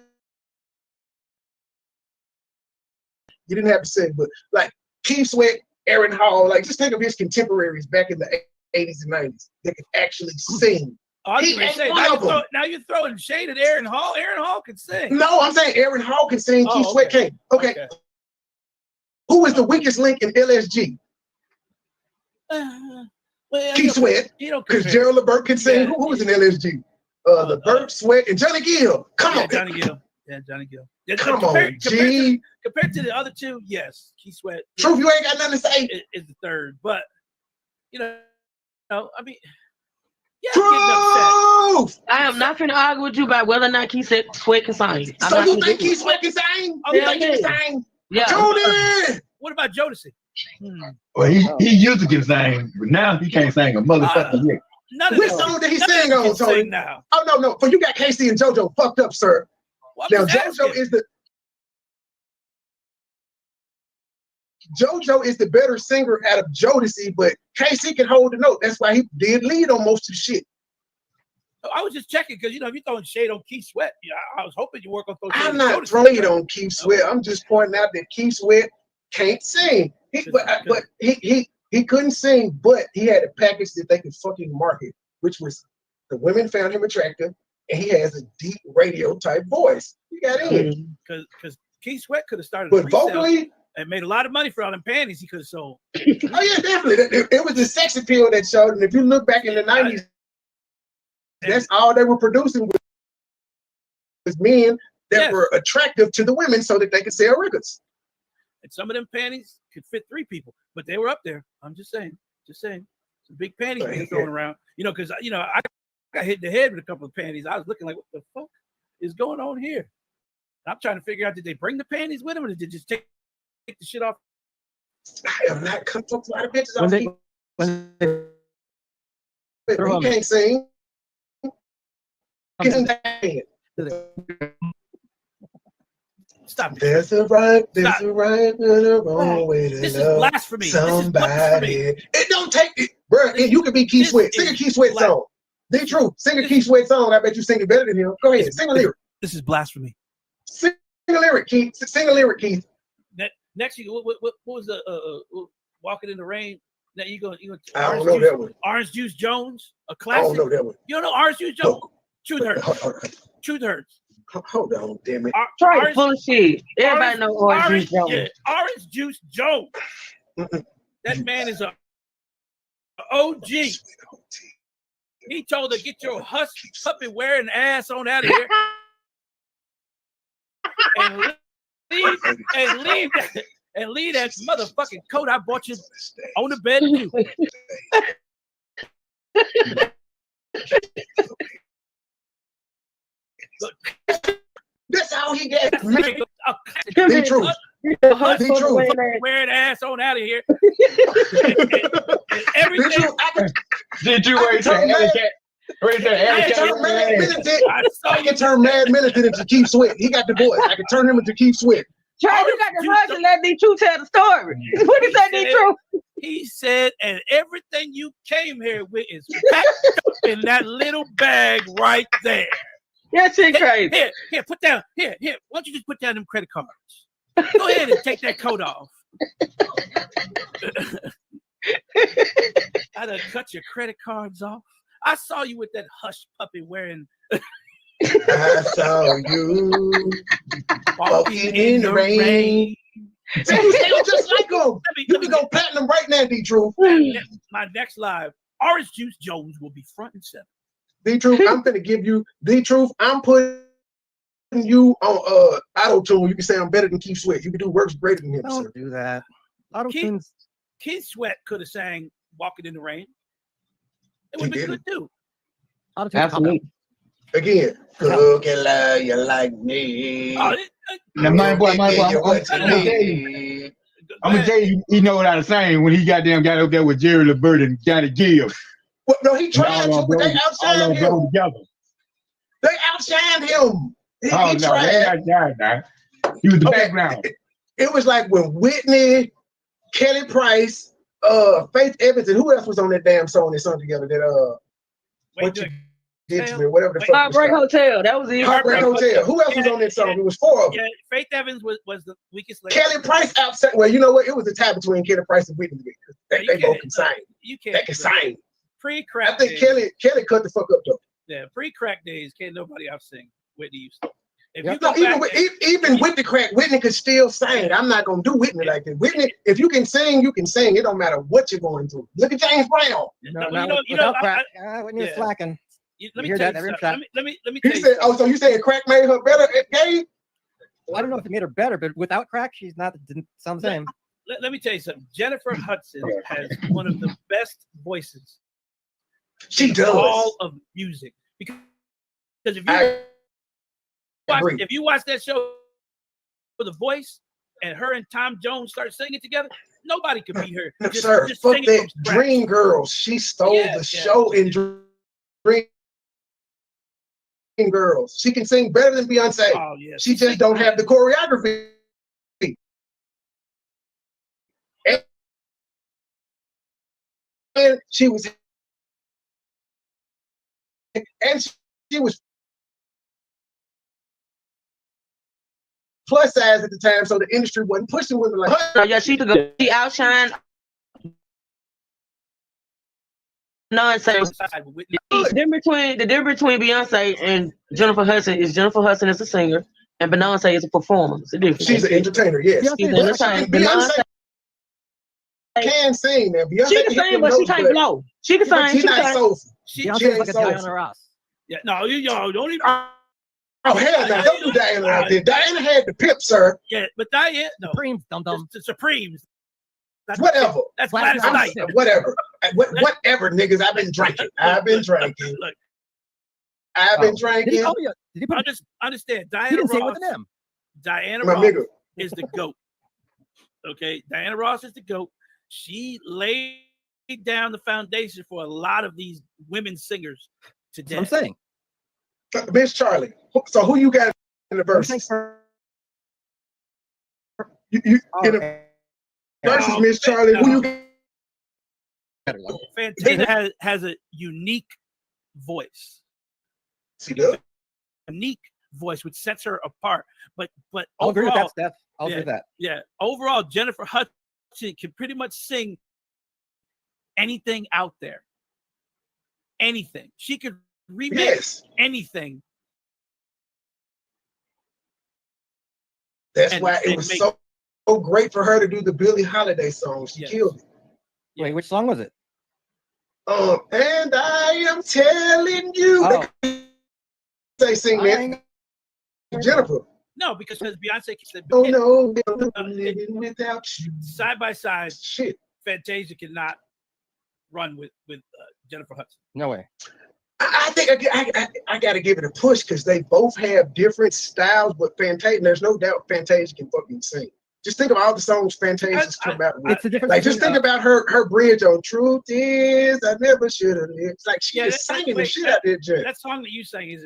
[SPEAKER 1] didn't have to say, but like Keith Sweat, Aaron Hall, like just think of his contemporaries back in the 80s and 90s that could actually sing.
[SPEAKER 2] Now you're throwing shade at Aaron Hall. Aaron Hall can sing.
[SPEAKER 1] No, I'm saying Aaron Hall can sing. Keith Sweat can't. Okay. Who is the weakest link in LSG? Keith Sweat. Because Gerald LeBert can sing. Who was in LSG? LeBert, Sweat, and Johnny Gill. Come on,
[SPEAKER 2] Johnny Gill. Yeah, Johnny Gill.
[SPEAKER 1] Come on, G.
[SPEAKER 2] Compared to the other two, yes, Keith Sweat.
[SPEAKER 1] Truth, you ain't got nothing to say.
[SPEAKER 2] Is the third, but I mean, yeah.
[SPEAKER 1] Truth.
[SPEAKER 3] I am not finna argue with you about whether or not Keith Sweat can sing.
[SPEAKER 1] So you think Keith Sweat can sing?
[SPEAKER 2] Oh,
[SPEAKER 1] You think he can sing?
[SPEAKER 3] Yeah.
[SPEAKER 1] Jody.
[SPEAKER 2] What about Jodeci?
[SPEAKER 5] Well, he used to can sing, but now he can't sing a motherfucking lick.
[SPEAKER 1] Which song did he sing on, Tony?
[SPEAKER 2] Now.
[SPEAKER 1] Oh no, but you got Casey and JoJo fucked up, sir.
[SPEAKER 2] Well,
[SPEAKER 1] now JoJo is the better singer out of Jodeci, but Casey can hold the note. That's why he did lead on most of the shit.
[SPEAKER 2] I was just checking because if you're throwing shade on Keith Sweat, I was hoping you work on those.
[SPEAKER 1] I'm not throwing it on Keith Sweat. I'm just pointing out that Keith Sweat can't sing. But he couldn't sing, but he had a package that they could fucking market, which was the women found him attractive, and he has a deep radio type voice. He got in.
[SPEAKER 2] Because Keith Sweat could have started.
[SPEAKER 1] But vocally,
[SPEAKER 2] and made a lot of money for all them panties he could have sold.
[SPEAKER 1] Oh yeah, definitely. It was the sex appeal that showed, and if you look back in the 90s, that's all they were producing was men that were attractive to the women so that they could sell records.
[SPEAKER 2] And some of them panties could fit 3 people, but they were up there. I'm just saying. Some big panties being thrown around. Because I got hit in the head with a couple of panties. I was looking like, what the fuck is going on here? I'm trying to figure out, did they bring the panties with them, or did they just take the shit off?
[SPEAKER 1] I am not cut a lot of bitches off. He can't sing.
[SPEAKER 2] Stop.
[SPEAKER 1] There's a right and a wrong way to
[SPEAKER 2] this
[SPEAKER 1] love
[SPEAKER 2] is blasphemy.
[SPEAKER 1] Somebody. It don't take it, bro. You can be Keith Sweat. Sing a Keith Sweat song. The truth. Sing a Keith Sweat song. I bet you sing it better than him. Go ahead. Sing a lyric.
[SPEAKER 2] This is blasphemy.
[SPEAKER 1] Sing a lyric, Keith. Sing a lyric, Keith.
[SPEAKER 2] Next, what was the Walking in the Rain? Now you go.
[SPEAKER 1] I don't know that one.
[SPEAKER 2] Orange Juice Jones, a classic.
[SPEAKER 1] I don't know that one.
[SPEAKER 2] You don't know Orange Juice Jones?
[SPEAKER 1] No.
[SPEAKER 2] Truth hurts. Truth hurts.
[SPEAKER 1] Hold on, damn it.
[SPEAKER 3] Try full of shit. Everybody know Orange Juice Jones.
[SPEAKER 2] Yeah, Orange Juice Jones. That man is a OG. He told her, get your hush puppy wearing ass on out of here. and leave that motherfucking coat I bought you on the bed too.
[SPEAKER 1] That's how he gets.
[SPEAKER 2] The truth. Wearing ass on out of here. Everything.
[SPEAKER 5] Did you wait till
[SPEAKER 1] I can turn Mad Militant into Keith Sweat. He got the voice. I can turn him into Keith Sweat.
[SPEAKER 3] Trey, you got the hush and let D2 tell the story. What did he say, D2?
[SPEAKER 2] He said, and everything you came here with is packed up in that little bag right there.
[SPEAKER 3] That's it, crazy.
[SPEAKER 2] Here, put down. Here. Why don't you just put down them credit cards? Go ahead and take that coat off. I done cut your credit cards off. I saw you with that hush puppy wearing.
[SPEAKER 1] I saw you walking in the rain. They sound just like them. You can go platinum right now, D-Truth.
[SPEAKER 2] My next live, Orange Juice Jones will be front and center.
[SPEAKER 1] D-Truth, I'm going to give you D-Truth. I'm putting you on auto-tune. You can say I'm better than Keith Sweat. You can do works greater than him.
[SPEAKER 7] Don't do that. Auto-tune's...
[SPEAKER 2] Keith Sweat could have sang Walking in the Rain. It would have been good too.
[SPEAKER 3] Absolutely.
[SPEAKER 1] Again, who can love you like me?
[SPEAKER 5] Now, my boy, I'm gonna tell you, he know how to sing when he got up there with Jerry LeBert and Johnny Gill.
[SPEAKER 1] Well, no, he tried to, but they outshined him. They outshined him. He tried.
[SPEAKER 5] He was the background.
[SPEAKER 1] It was like when Whitney, Kelly Price, Faith Evans, and who else was on that damn song they sung together? That whatever the fuck.
[SPEAKER 3] Heartbreak Hotel. That was it.
[SPEAKER 1] Heartbreak Hotel. Who else was on that song? It was 4 of them.
[SPEAKER 2] Yeah, Faith Evans was the weakest link.
[SPEAKER 1] Kelly Price outside. Well, you know what? It was a tie between Kelly Price and Whitney. They both can sing. They can sing.
[SPEAKER 2] Pre-crack.
[SPEAKER 1] I think
[SPEAKER 2] days.
[SPEAKER 1] Kelly cut the fuck up though.
[SPEAKER 2] Yeah, pre-crack days can't nobody outsing Whitney Houston.
[SPEAKER 1] Even with the crack, Whitney could still sing. I'm not gonna do Whitney like that. Whitney, if you can sing, you can sing. It don't matter what you're going through. Look at James Brown.
[SPEAKER 7] When you're slacking.
[SPEAKER 2] Let me tell you something. Let me
[SPEAKER 1] He said, "Oh, so you saying crack made her better at gay?"
[SPEAKER 7] I don't know if it made her better, but without crack, she's not. Didn't sound the same.
[SPEAKER 2] Let me tell you something. Jennifer Hudson has one of the best voices.
[SPEAKER 1] She does.
[SPEAKER 2] All of music. Because if you watch that show for The Voice and her and Tom Jones start singing together, nobody could beat her.
[SPEAKER 1] No, sir, fuck that. Dream Girls. She stole the show in Dream Girls. She can sing better than Beyonce.
[SPEAKER 2] Oh, yes.
[SPEAKER 1] She just don't have the choreography. And she was plus size at the time, so the industry wasn't pushing women like her.
[SPEAKER 3] Yeah, she outshined nonsense. The difference between Beyonce and Jennifer Hudson is Jennifer Hudson is a singer and Beyonce is a performer. It's a difference.
[SPEAKER 1] She's an entertainer, yes. Beyonce can sing, man. Beyonce
[SPEAKER 3] she can sing, but she can't blow. She can sing.
[SPEAKER 1] She's not soulful.
[SPEAKER 7] Beyonce's like a Diana Ross.
[SPEAKER 2] Yeah, no, y'all don't even.
[SPEAKER 1] Oh hell no! Don't do Diana out there. Diana had the pip, sir.
[SPEAKER 2] Yeah, but Diana, no.
[SPEAKER 7] Supremes, dum-dum.
[SPEAKER 2] The Supremes.
[SPEAKER 1] Whatever.
[SPEAKER 2] That's Gladys Knight.
[SPEAKER 1] Whatever. Whatever, niggas. I've been drinking.
[SPEAKER 2] Look,
[SPEAKER 1] I've been drinking.
[SPEAKER 7] Did he put
[SPEAKER 2] understand?
[SPEAKER 7] He didn't say it with an M.
[SPEAKER 2] Diana
[SPEAKER 1] My
[SPEAKER 2] Ross
[SPEAKER 1] nigga.
[SPEAKER 2] is the GOAT. Okay, Diana Ross is the GOAT. She laid down the foundation for a lot of these women singers today.
[SPEAKER 7] That's what I'm saying.
[SPEAKER 1] Miss Charlie. So who you got in the verses? You in the verses, Miss Charlie. Who you got?
[SPEAKER 2] Fantasia has a unique voice.
[SPEAKER 1] She does.
[SPEAKER 2] Unique voice, which sets her apart. But
[SPEAKER 7] I'll agree with that,
[SPEAKER 2] overall,
[SPEAKER 7] Steph. I'll agree with that.
[SPEAKER 2] Yeah. Overall, Jennifer Hudson can pretty much sing anything out there. Anything. She could remake anything.
[SPEAKER 1] That's why it was so great for her to do the Billie Holiday song. She killed it.
[SPEAKER 7] Wait, which song was it?
[SPEAKER 1] And I am telling you.
[SPEAKER 7] Oh.
[SPEAKER 1] They sing that. Jennifer.
[SPEAKER 2] No, because Beyonce said,
[SPEAKER 1] "Oh no, I'm living without you."
[SPEAKER 2] Side by side,
[SPEAKER 1] shit.
[SPEAKER 2] Fantasia cannot run with Jennifer Hudson.
[SPEAKER 7] No way.
[SPEAKER 1] I think I got to give it a push because they both have different styles, but Fantasia, there's no doubt Fantasia can fucking sing. Just think of all the songs Fantasia's come out with.
[SPEAKER 7] It's a different.
[SPEAKER 1] Like, just think about her bridge on "Truth Is I Never Should Have Lived." It's like she is singing the shit out there, Jen.
[SPEAKER 2] That song that you sang is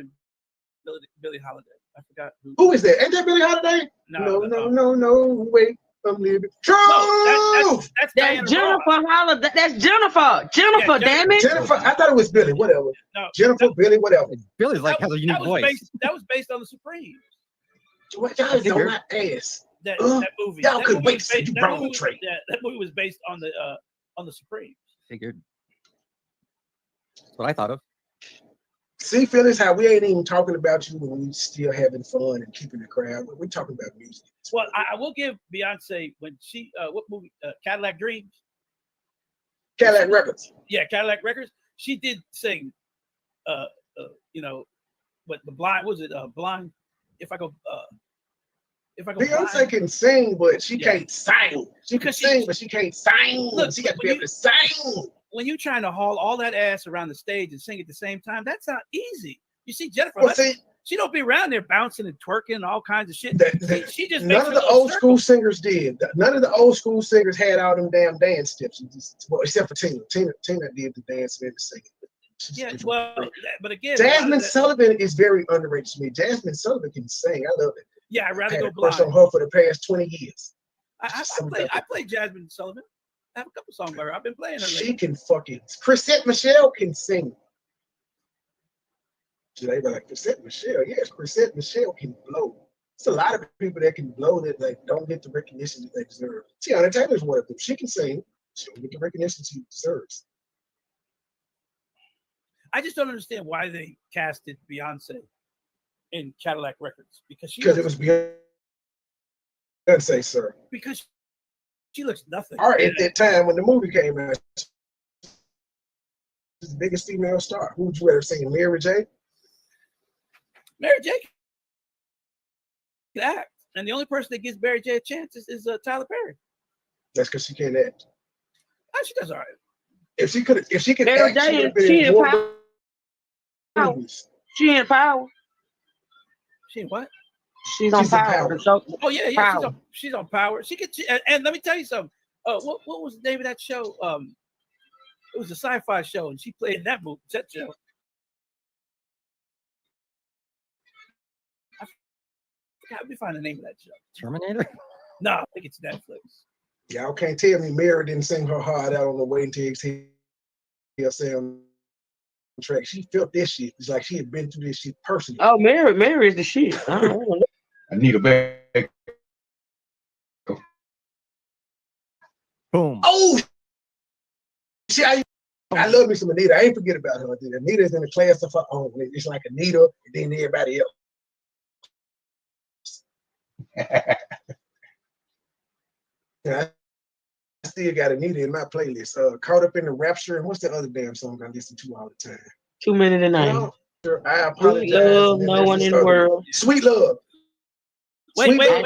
[SPEAKER 2] Billie Holiday. I forgot
[SPEAKER 1] who is that? Ain't that Billie Holiday? No, wait. I'm living. True.
[SPEAKER 2] No, that's
[SPEAKER 3] Jennifer Holiday. That's Jennifer. Jennifer, damn it.
[SPEAKER 1] Jennifer. I thought it was Billie. Whatever.
[SPEAKER 2] No,
[SPEAKER 1] Jennifer, Billie, whatever.
[SPEAKER 7] Billie's like has a unique voice.
[SPEAKER 2] That was based on the Supremes.
[SPEAKER 1] What y'all is on my ass?
[SPEAKER 2] That movie.
[SPEAKER 1] Y'all could wait
[SPEAKER 2] till
[SPEAKER 1] you brought the trait.
[SPEAKER 2] Yeah, that movie was based on the Supremes.
[SPEAKER 7] Figured. That's what I thought of.
[SPEAKER 1] See, Phyllis, how we ain't even talking about you when we still having fun and keeping the crowd. We're talking about music.
[SPEAKER 2] Well, I will give Beyonce when she what movie? Cadillac Dreams.
[SPEAKER 1] Cadillac Records.
[SPEAKER 2] Yeah, Cadillac Records. She did sing, but the blind was it blind? If I go
[SPEAKER 1] Beyonce
[SPEAKER 2] blind.
[SPEAKER 1] can sing, but she can't sing. She can sing, but she can't sing.
[SPEAKER 2] Look,
[SPEAKER 1] she got to be able to sing.
[SPEAKER 2] When you're trying to haul all that ass around the stage and sing at the same time, that's not easy. You see Jennifer, she don't be around there bouncing and twerking and all kinds of shit. She just
[SPEAKER 1] none of the old school singers did. None of the old school singers had all them damn dance steps. Except for Tina. Tina did the dance and the singing.
[SPEAKER 2] Yeah, well, but again,
[SPEAKER 1] Jasmine Sullivan is very underrated to me. Jasmine Sullivan can sing. I love it.
[SPEAKER 2] Yeah, I'd rather
[SPEAKER 1] I had
[SPEAKER 2] go
[SPEAKER 1] a
[SPEAKER 2] blind.
[SPEAKER 1] crush on her for the past 20 years.
[SPEAKER 2] I played Jasmine Sullivan. I have a couple songs by her. I've been playing her.
[SPEAKER 1] She can fucking. Chrisette Michelle can sing. Should I be like Chrisette Michelle? Yes, Chrisette Michelle can blow. There's a lot of people that can blow that don't get the recognition that they deserve. Tiana Taylor's one of them. She can sing. She don't get the recognition she deserves.
[SPEAKER 2] I just don't understand why they casted Beyonce in Cadillac Records because
[SPEAKER 1] it was Beyonce, sir.
[SPEAKER 2] Because she looks nothing.
[SPEAKER 1] Or at that time when the movie came out, she's the biggest female star. Who would you rather sing? Mary J?
[SPEAKER 2] Mary J. can act. And the only person that gives Mary J a chance is Tyler Perry.
[SPEAKER 1] That's because she can't act.
[SPEAKER 2] Oh, she does all right.
[SPEAKER 1] If she could
[SPEAKER 3] Mary
[SPEAKER 1] act, she
[SPEAKER 3] J,
[SPEAKER 1] would have been
[SPEAKER 3] she
[SPEAKER 1] in
[SPEAKER 3] in
[SPEAKER 1] more
[SPEAKER 3] power.
[SPEAKER 1] movies.
[SPEAKER 3] She in Power.
[SPEAKER 2] She in what?
[SPEAKER 3] She's on
[SPEAKER 1] She's in
[SPEAKER 3] Power.
[SPEAKER 1] Power.
[SPEAKER 3] The show.
[SPEAKER 2] Oh yeah,
[SPEAKER 3] Power.
[SPEAKER 2] she's on Power. And let me tell you something. What was the name of that show? It was a sci-fi show, and she played in that movie. That show. Let me find the name of that show.
[SPEAKER 7] Terminator?
[SPEAKER 2] No, I think it's Netflix.
[SPEAKER 1] Y'all can't tell me Mary didn't sing her heart out on the way into Exhale soundtrack. She felt this shit. It's like she had been through this shit personally.
[SPEAKER 3] Oh, Mary is the shit. I don't know.
[SPEAKER 5] I need a bag.
[SPEAKER 7] Boom.
[SPEAKER 1] Oh, see, I love me some Anita. I ain't forget about her. Anita's in a class of her own. It's like Anita and then everybody else. Yeah, I still got Anita in my playlist. Caught Up in the Rapture. And what's the other damn song I listen to all the time?
[SPEAKER 3] 2 minutes and 9.
[SPEAKER 1] I apologize.
[SPEAKER 3] Sweet love, no one in the world.
[SPEAKER 1] Sweet Love.
[SPEAKER 2] Wait.
[SPEAKER 1] Love.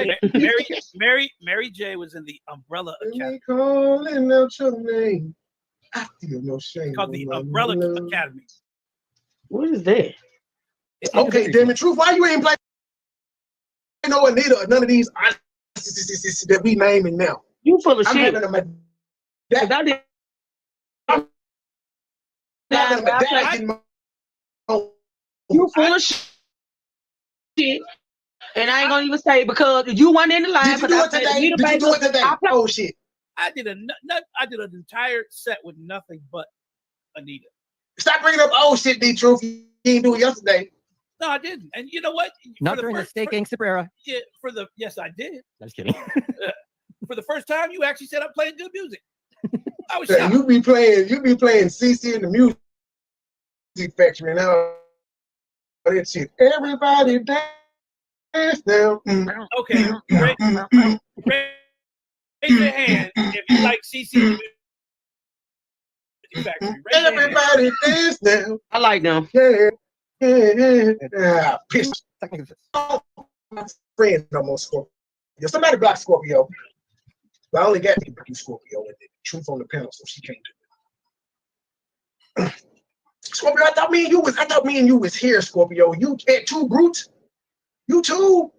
[SPEAKER 2] Mary J was in the Umbrella Academy.
[SPEAKER 1] Calling out your name. I feel no shame.
[SPEAKER 2] It's called the Umbrella Academy.
[SPEAKER 3] What is that?
[SPEAKER 1] Okay, damn it, Truth. Why you ain't playing no Anita or none of these that we naming now?
[SPEAKER 3] You full of
[SPEAKER 1] I'm
[SPEAKER 3] shit.
[SPEAKER 1] having a
[SPEAKER 3] You full of shit. And I ain't gonna even say because you weren't in the line.
[SPEAKER 1] Did you do it today? Did you do it today? Oh shit!
[SPEAKER 2] I did an entire set with nothing but Anita.
[SPEAKER 1] Stop bringing up old shit, D Truth. You didn't do it yesterday.
[SPEAKER 2] No, I didn't. And you know what?
[SPEAKER 7] Not during the Steak Gang Super era.
[SPEAKER 2] Yeah, yes, I did.
[SPEAKER 7] I'm just kidding.
[SPEAKER 2] For the first time, you actually said I'm playing good music. I was
[SPEAKER 1] shocked. You be playing CC in the Music Factory now. That shit. Everybody dance now.
[SPEAKER 2] Okay. Raise your hand if you like CC in the Music Factory.
[SPEAKER 1] Everybody dance now.
[SPEAKER 3] I like them.
[SPEAKER 1] Yeah. Piss. My friend almost Scorpio. Somebody block Scorpio. But I only got to do Scorpio and the Truth on the panel, so she can't do it. Scorpio, I thought me and you was here, Scorpio. You had two brutes. You too.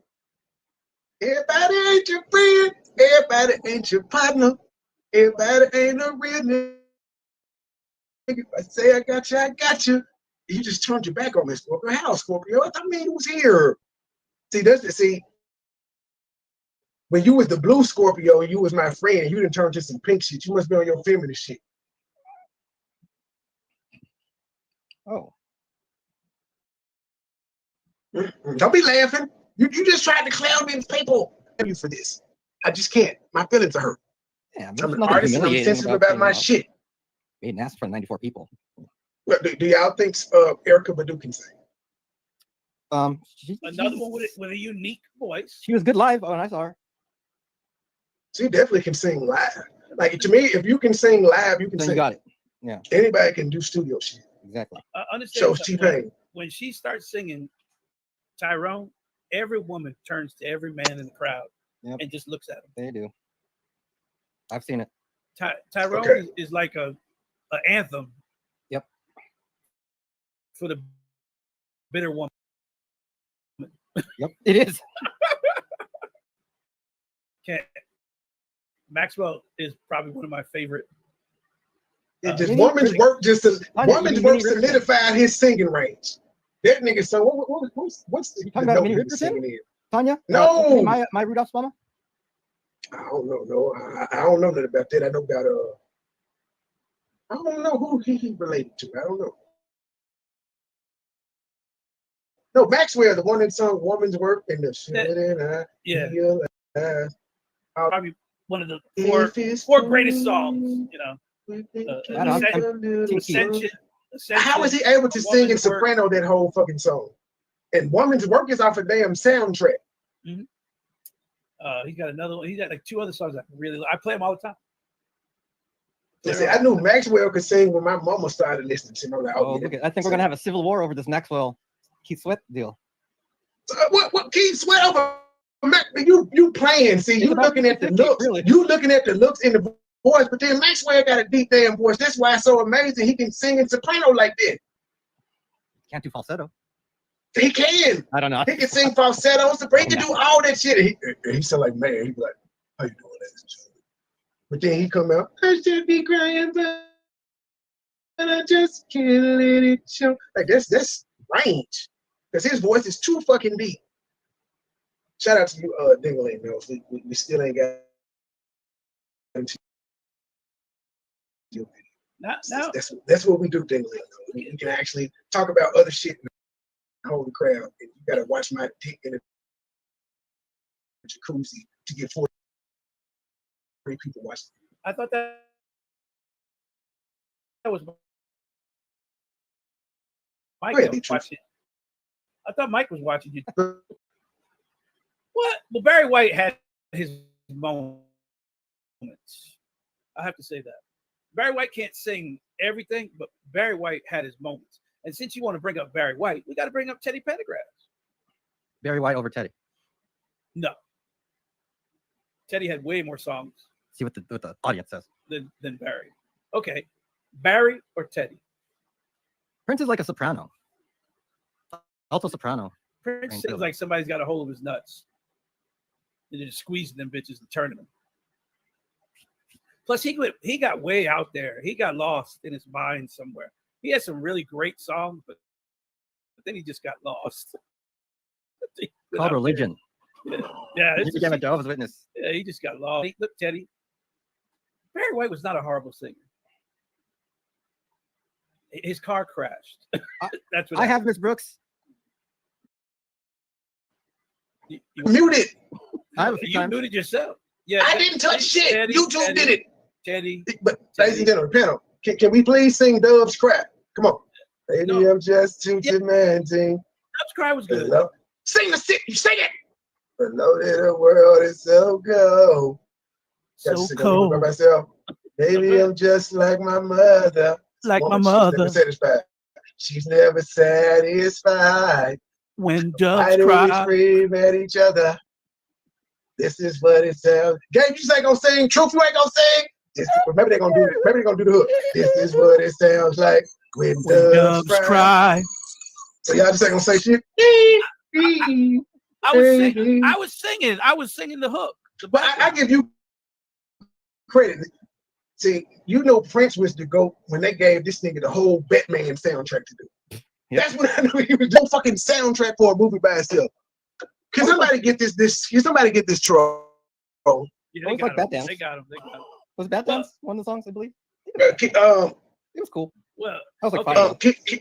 [SPEAKER 1] Everybody ain't your friend. Everybody ain't your partner. Everybody ain't a real nigga. If I say I got you. You just turned your back on me, Scorpio. How, Scorpio? I thought me and you was here. See. When you was the blue Scorpio and you was my friend and you didn't turn to some pink shit, you must be on your feminist shit.
[SPEAKER 7] Oh.
[SPEAKER 1] Don't be laughing. You just tried to clown me people for this. I just can't. My feelings are hurt.
[SPEAKER 7] Yeah,
[SPEAKER 1] I'm an artist and I'm sensitive about my shit.
[SPEAKER 7] We didn't ask for 94 people.
[SPEAKER 1] Well, do y'all think Erykah Badu can sing?
[SPEAKER 2] Another one with a unique voice.
[SPEAKER 7] She was good live when I saw her.
[SPEAKER 1] She definitely can sing live. Like to me, if you can sing live, you can sing.
[SPEAKER 7] You got it. Yeah.
[SPEAKER 1] Anybody can do studio shit.
[SPEAKER 7] Exactly.
[SPEAKER 2] Understand T-Pain. When she starts singing Tyrone, every woman turns to every man in the crowd and just looks at him.
[SPEAKER 7] They do. I've seen it.
[SPEAKER 2] Tyrone is like a anthem.
[SPEAKER 7] Yep.
[SPEAKER 2] For the bitter woman.
[SPEAKER 7] Yep, it is.
[SPEAKER 2] Maxwell is probably one of my favorite.
[SPEAKER 1] Woman's work solidified his singing range. That nigga, so what's the note he was singing in?
[SPEAKER 7] Tanya?
[SPEAKER 1] No.
[SPEAKER 7] My Rudolph's mama?
[SPEAKER 1] I don't know. No, I don't know nothing about that. I know about I don't know who he related to. I don't know. No, Maxwell, the one that sung "Woman's Work" in the
[SPEAKER 2] probably one of the four greatest songs. You know, Ascension.
[SPEAKER 1] How is he able to sing in soprano that whole fucking song? And "Woman's Work" is off a damn soundtrack.
[SPEAKER 2] Mm-hmm. He's got another one. He's got like two other songs I play them all the time.
[SPEAKER 1] See, I knew Maxwell could sing when my mama started listening to him. Like,
[SPEAKER 7] I think we're gonna have a civil war over this Maxwell Keith Sweat deal.
[SPEAKER 1] What Keith Sweat over you playing. See, you looking at the looks.
[SPEAKER 7] Really.
[SPEAKER 1] You looking at the looks in the voice, but then Maxwell got a deep damn voice. That's why it's so amazing. He can sing in soprano like that.
[SPEAKER 7] Can't do falsetto.
[SPEAKER 1] He can.
[SPEAKER 7] I don't know.
[SPEAKER 1] He can sing falsetto. He can do all that shit. He sound like man. He be like, how you doing, ladies and gentlemen? But then he come out, I should be crying, but I just can't let it show. Like that's range. Because his voice is too fucking deep. Shout out to you, Dingling, man. We still ain't got that's what we do, Dingling. We can actually talk about other shit in the whole crowd. And you gotta watch my dick in a jacuzzi to get 40 people watching.
[SPEAKER 2] I thought that was Mike was watching. I thought Mike was watching you. What? Well, Barry White had his moments. I have to say that. Barry White can't sing everything, but Barry White had his moments. And since you want to bring up Barry White, we got to bring up Teddy Pendergrass.
[SPEAKER 7] Barry White over Teddy.
[SPEAKER 2] No. Teddy had way more songs.
[SPEAKER 7] See what the audience says.
[SPEAKER 2] Than Barry. Okay. Barry or Teddy?
[SPEAKER 7] Prince is like a soprano. Also soprano.
[SPEAKER 2] Prince seems like somebody's got a hold of his nuts. They're just squeezing them bitches and turning them. Plus, he got way out there. He got lost in his mind somewhere. He had some really great songs, but then he just got lost.
[SPEAKER 7] Called Religion.
[SPEAKER 2] Yeah.
[SPEAKER 7] He became a Jehovah's Witness.
[SPEAKER 2] Yeah, he just got lost. Look, Teddy. Barry White was not a horrible singer. His car crashed. That's what
[SPEAKER 7] I have Miss Brooks.
[SPEAKER 1] You muted.
[SPEAKER 2] You muted yourself. Yeah,
[SPEAKER 1] I didn't touch shit.
[SPEAKER 2] Teddy,
[SPEAKER 1] YouTube did it.
[SPEAKER 2] Teddy.
[SPEAKER 1] But ladies and gentlemen, panel, can we please sing Dove's Crap? Come on. Maybe
[SPEAKER 2] No.
[SPEAKER 1] I'm just too demanding.
[SPEAKER 2] Dove's Cry was good.
[SPEAKER 1] Sing the shit. You sing it. But know that the world is so cold.
[SPEAKER 2] So cold.
[SPEAKER 1] By myself. Maybe I'm just like my mother.
[SPEAKER 2] Like
[SPEAKER 1] Woman,
[SPEAKER 2] my mother.
[SPEAKER 1] She's never satisfied. She's never satisfied.
[SPEAKER 2] When doves
[SPEAKER 1] Why do we
[SPEAKER 2] cry.
[SPEAKER 1] scream at each other? This is what it sounds. Gabe, you just ain't gonna sing. Truth, you ain't gonna sing. Maybe they're gonna do it. Maybe they're gonna do the hook. This is what it sounds like when doves cry. So y'all just ain't gonna say shit.
[SPEAKER 2] I was singing the hook.
[SPEAKER 1] But I give you credit. See, you know Prince was the GOAT when they gave this nigga the whole Batman soundtrack to do. Yep. That's when I knew he was no fucking soundtrack for a movie by itself. Can somebody get this? Can somebody get this troll?
[SPEAKER 2] Yeah,
[SPEAKER 7] It was like Bat Dance.
[SPEAKER 2] They got him.
[SPEAKER 7] Was Bat Dance one of the songs, I believe?
[SPEAKER 1] It
[SPEAKER 7] was cool.
[SPEAKER 2] Well,
[SPEAKER 7] I was like,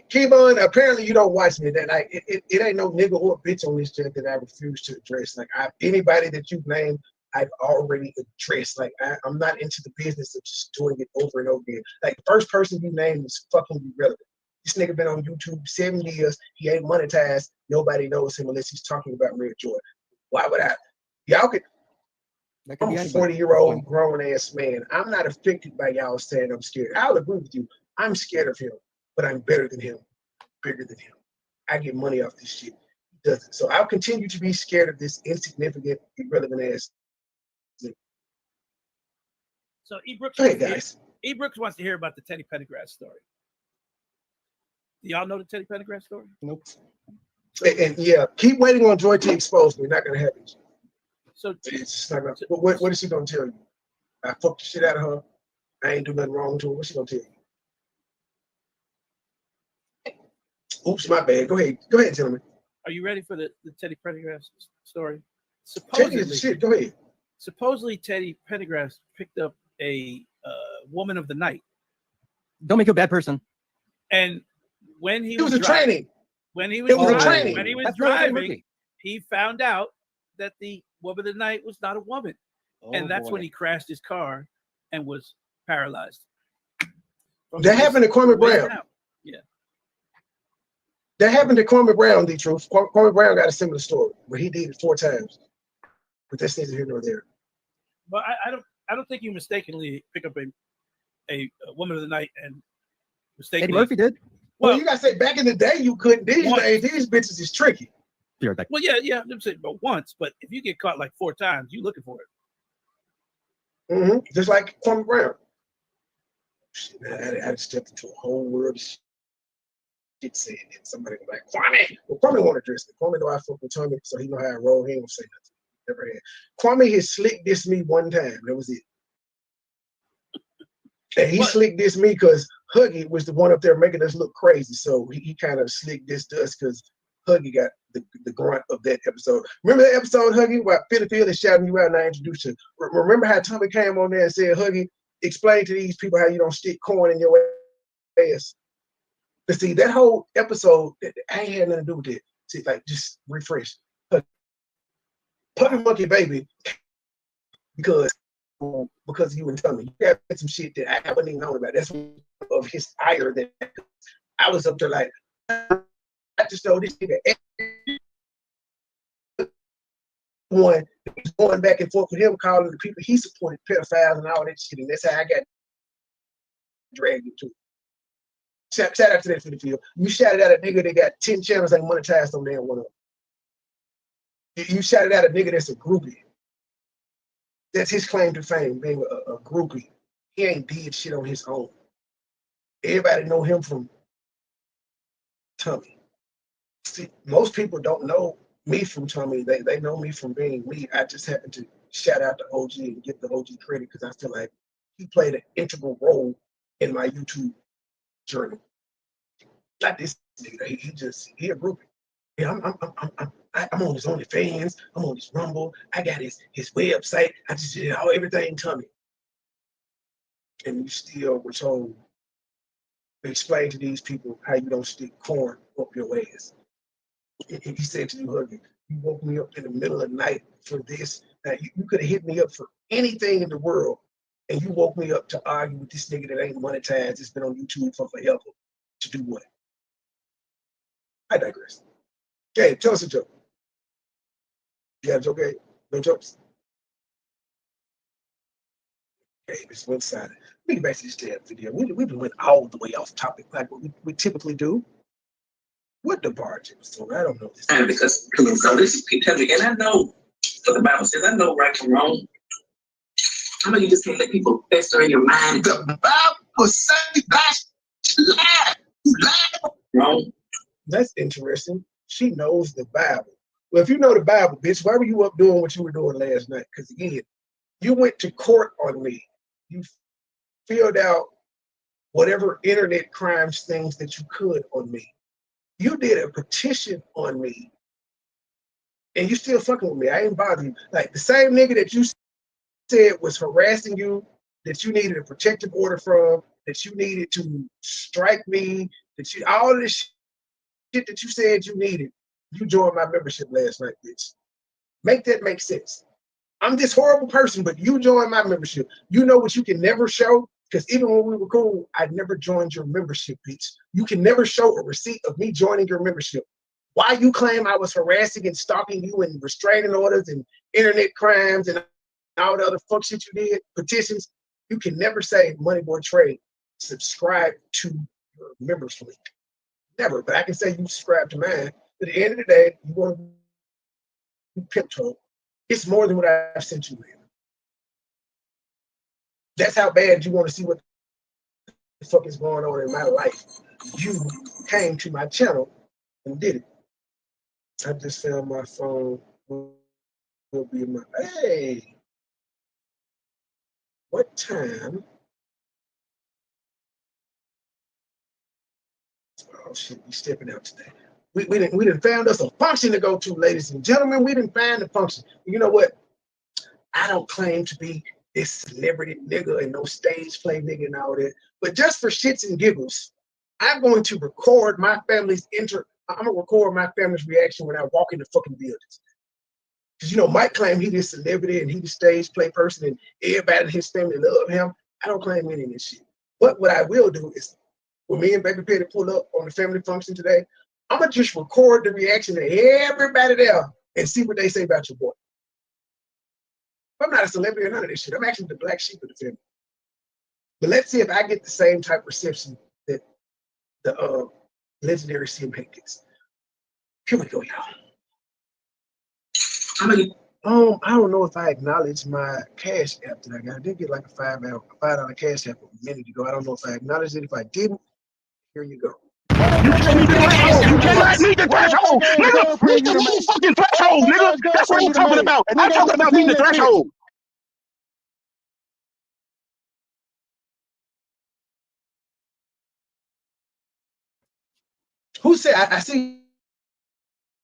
[SPEAKER 1] Kevon, apparently you don't watch me. That like it ain't no nigga or bitch on this jet that I refuse to address. Like anybody that you've named, I've already addressed. Like I'm not into the business of just doing it over and over again. Like the first person you named is fucking irrelevant. This nigga been on YouTube 7 years. He ain't monetized. Nobody knows him unless he's talking about Red Jordan. Why would I? Y'all could. I'm a 40-year-old grown ass man. I'm not affected by y'all saying I'm scared. I'll agree with you. I'm scared of him, but I'm better than him, bigger than him. I get money off this shit. He doesn't. So I'll continue to be scared of this insignificant, irrelevant ass.
[SPEAKER 2] So E. Brooks,
[SPEAKER 1] hey guys.
[SPEAKER 2] E. Brooks wants to hear about the Teddy Pendergrass story. Do y'all know the Teddy Pendergrass story?
[SPEAKER 7] Nope.
[SPEAKER 1] And yeah, keep waiting on Joy to expose me. Not gonna happen.
[SPEAKER 2] So
[SPEAKER 1] it's not gonna. What is she gonna tell you? I fucked the shit out of her. I ain't do nothing wrong to her. What's she gonna tell you? Oops, my bad. Go ahead, tell me.
[SPEAKER 2] Are you ready for the Teddy Pendergrass story?
[SPEAKER 1] Shit, go ahead.
[SPEAKER 2] Supposedly, Teddy Pendergrass picked up a woman of the night.
[SPEAKER 7] Don't make you a bad person.
[SPEAKER 2] And when he
[SPEAKER 1] was training.
[SPEAKER 2] When he was driving, he found out that the woman of the night was not a woman. And that's when he crashed his car and was paralyzed.
[SPEAKER 1] That happened to Kwame Brown.
[SPEAKER 2] Yeah.
[SPEAKER 1] That happened to Kwame Brown, the truth. Kwame Brown got a similar story, but he did it 4 times. But that's neither here nor there.
[SPEAKER 2] But I don't think you mistakenly pick up a woman of the night and mistakenly.
[SPEAKER 7] Eddie Murphy did.
[SPEAKER 1] Well, you gotta say back in the day you couldn't. These days, these bitches is tricky.
[SPEAKER 7] Be right back.
[SPEAKER 2] Well, yeah, I'm saying, but once. But if you get caught like 4 times, you looking for it.
[SPEAKER 1] Just like Kwame Brown. Shit, man, I stepped into a whole world of shit saying that. Somebody was like, Kwame! Well, Kwame won't address it. Kwame know I fuck with Tommy, so he know how I roll. He ain't gonna say nothing. Never had. Kwame has slick dissed me one time. That was it. And he slick dissed me because Huggy was the one up there making us look crazy. So he kind of slick dissed us because Huggy got the grunt of that episode. Remember that episode, Huggy, where Philly is shouting you out and I introduced you? Remember how Tommy came on there and said, Huggy, explain to these people how you don't stick corn in your ass. But see, that whole episode, I ain't had nothing to do with it. See, like, just refresh. Puppy Monkey Baby, because you and Tommy, you got some shit that I haven't even known about. That's of his ire that I was up there like, I just know this nigga. One, he's going back and forth with him, calling the people he supported pedophiles and all that shit, and that's how I got dragged into it. Shout out to that for the field. You shouted out a nigga that got 10 channels and monetized on there one of them. You shouted out a nigga that's a groupie. That's his claim to fame, being a groupie. He ain't did shit on his own. Everybody know him from Tommy. See, most people don't know me from Tommy. They know me from being me. I just happen to shout out to OG and give the OG credit because I feel like he played an integral role in my YouTube journey. Not this nigga. He a groupie. Yeah, I'm on his OnlyFans. I'm on his Rumble. I got his website. I just did everything Tommy. And you still were told to explain to these people how you don't stick corn up your ass. He said to you, Huggy, you woke me up in the middle of the night for this. Now, you could have hit me up for anything in the world, and you woke me up to argue with this nigga that ain't monetized. It's been on YouTube for forever. To do what? I digress. Okay, tell us a joke. You got a joke, Gabe? No jokes? Gabe, it's one-sided. We get back to this damn video. We went all the way off topic like what we typically do. What the bar episode? I don't know this.
[SPEAKER 4] And because so this is Pete Tedrick, and I know what the Bible says. I know right from wrong. How many you just can't let people fester in your mind? The Bible says lie. Wrong.
[SPEAKER 1] That's interesting. She knows the Bible. Well, if you know the Bible, bitch, why were you up doing what you were doing last night? Because again, you went to court on me. You filled out whatever internet crimes things that you could on me. You did a petition on me, and you still fucking with me. I ain't bothering you. Like the same nigga that you said was harassing you, that you needed a protective order from, that you needed to strike me, that you all of this shit that you said you needed. You joined my membership last night, bitch. Make that make sense. I'm this horrible person, but you joined my membership. You know what you can never show? Because even when we were cool, I never joined your membership, bitch. You can never show a receipt of me joining your membership. Why you claim I was harassing and stalking you and restraining orders and internet crimes and all the other fuck shit you did, petitions, you can never say MoneyBoy Trade, subscribe to your members link. Never, but I can say you subscribe to mine. At the end of the day, you want to be pimp told. It's more than what I've sent you, man. That's how bad you want to see what the fuck is going on in my life. You came to my channel and did it. I just found my phone. Will be my hey. What time? Oh shit, we stepping out today. We didn't found us a function to go to, ladies and gentlemen. We didn't find the function. You know what? I don't claim to be this celebrity nigga and no stage play nigga and all that. But just for shits and giggles, I'm going to record my family's I'm gonna record my family's reaction when I walk in the fucking buildings. Because you know, Mike claimed he this celebrity and he the stage play person and everybody in his family love him. I don't claim any of this shit. But what I will do is when me and Baby Petty pull up on the family function today, I'm gonna just record the reaction of everybody there and see what they say about your boy. I'm not a celebrity or none of this shit. I'm actually the black sheep of the family. But let's see if I get the same type of reception that the legendary CM Punk gets. Here we go, y'all.
[SPEAKER 4] How many?
[SPEAKER 1] I don't know if I acknowledged my cash app that I got. I did get like a $5 cash app a minute ago. I don't know if I acknowledged it. If I didn't, here you go.
[SPEAKER 5] You can't meet the threshold. You cannot meet the threshold. Nigga, meet the motherfucking threshold, nigga. That's what I'm talking about. I'm talking about meeting the threshold.
[SPEAKER 1] Who said? I see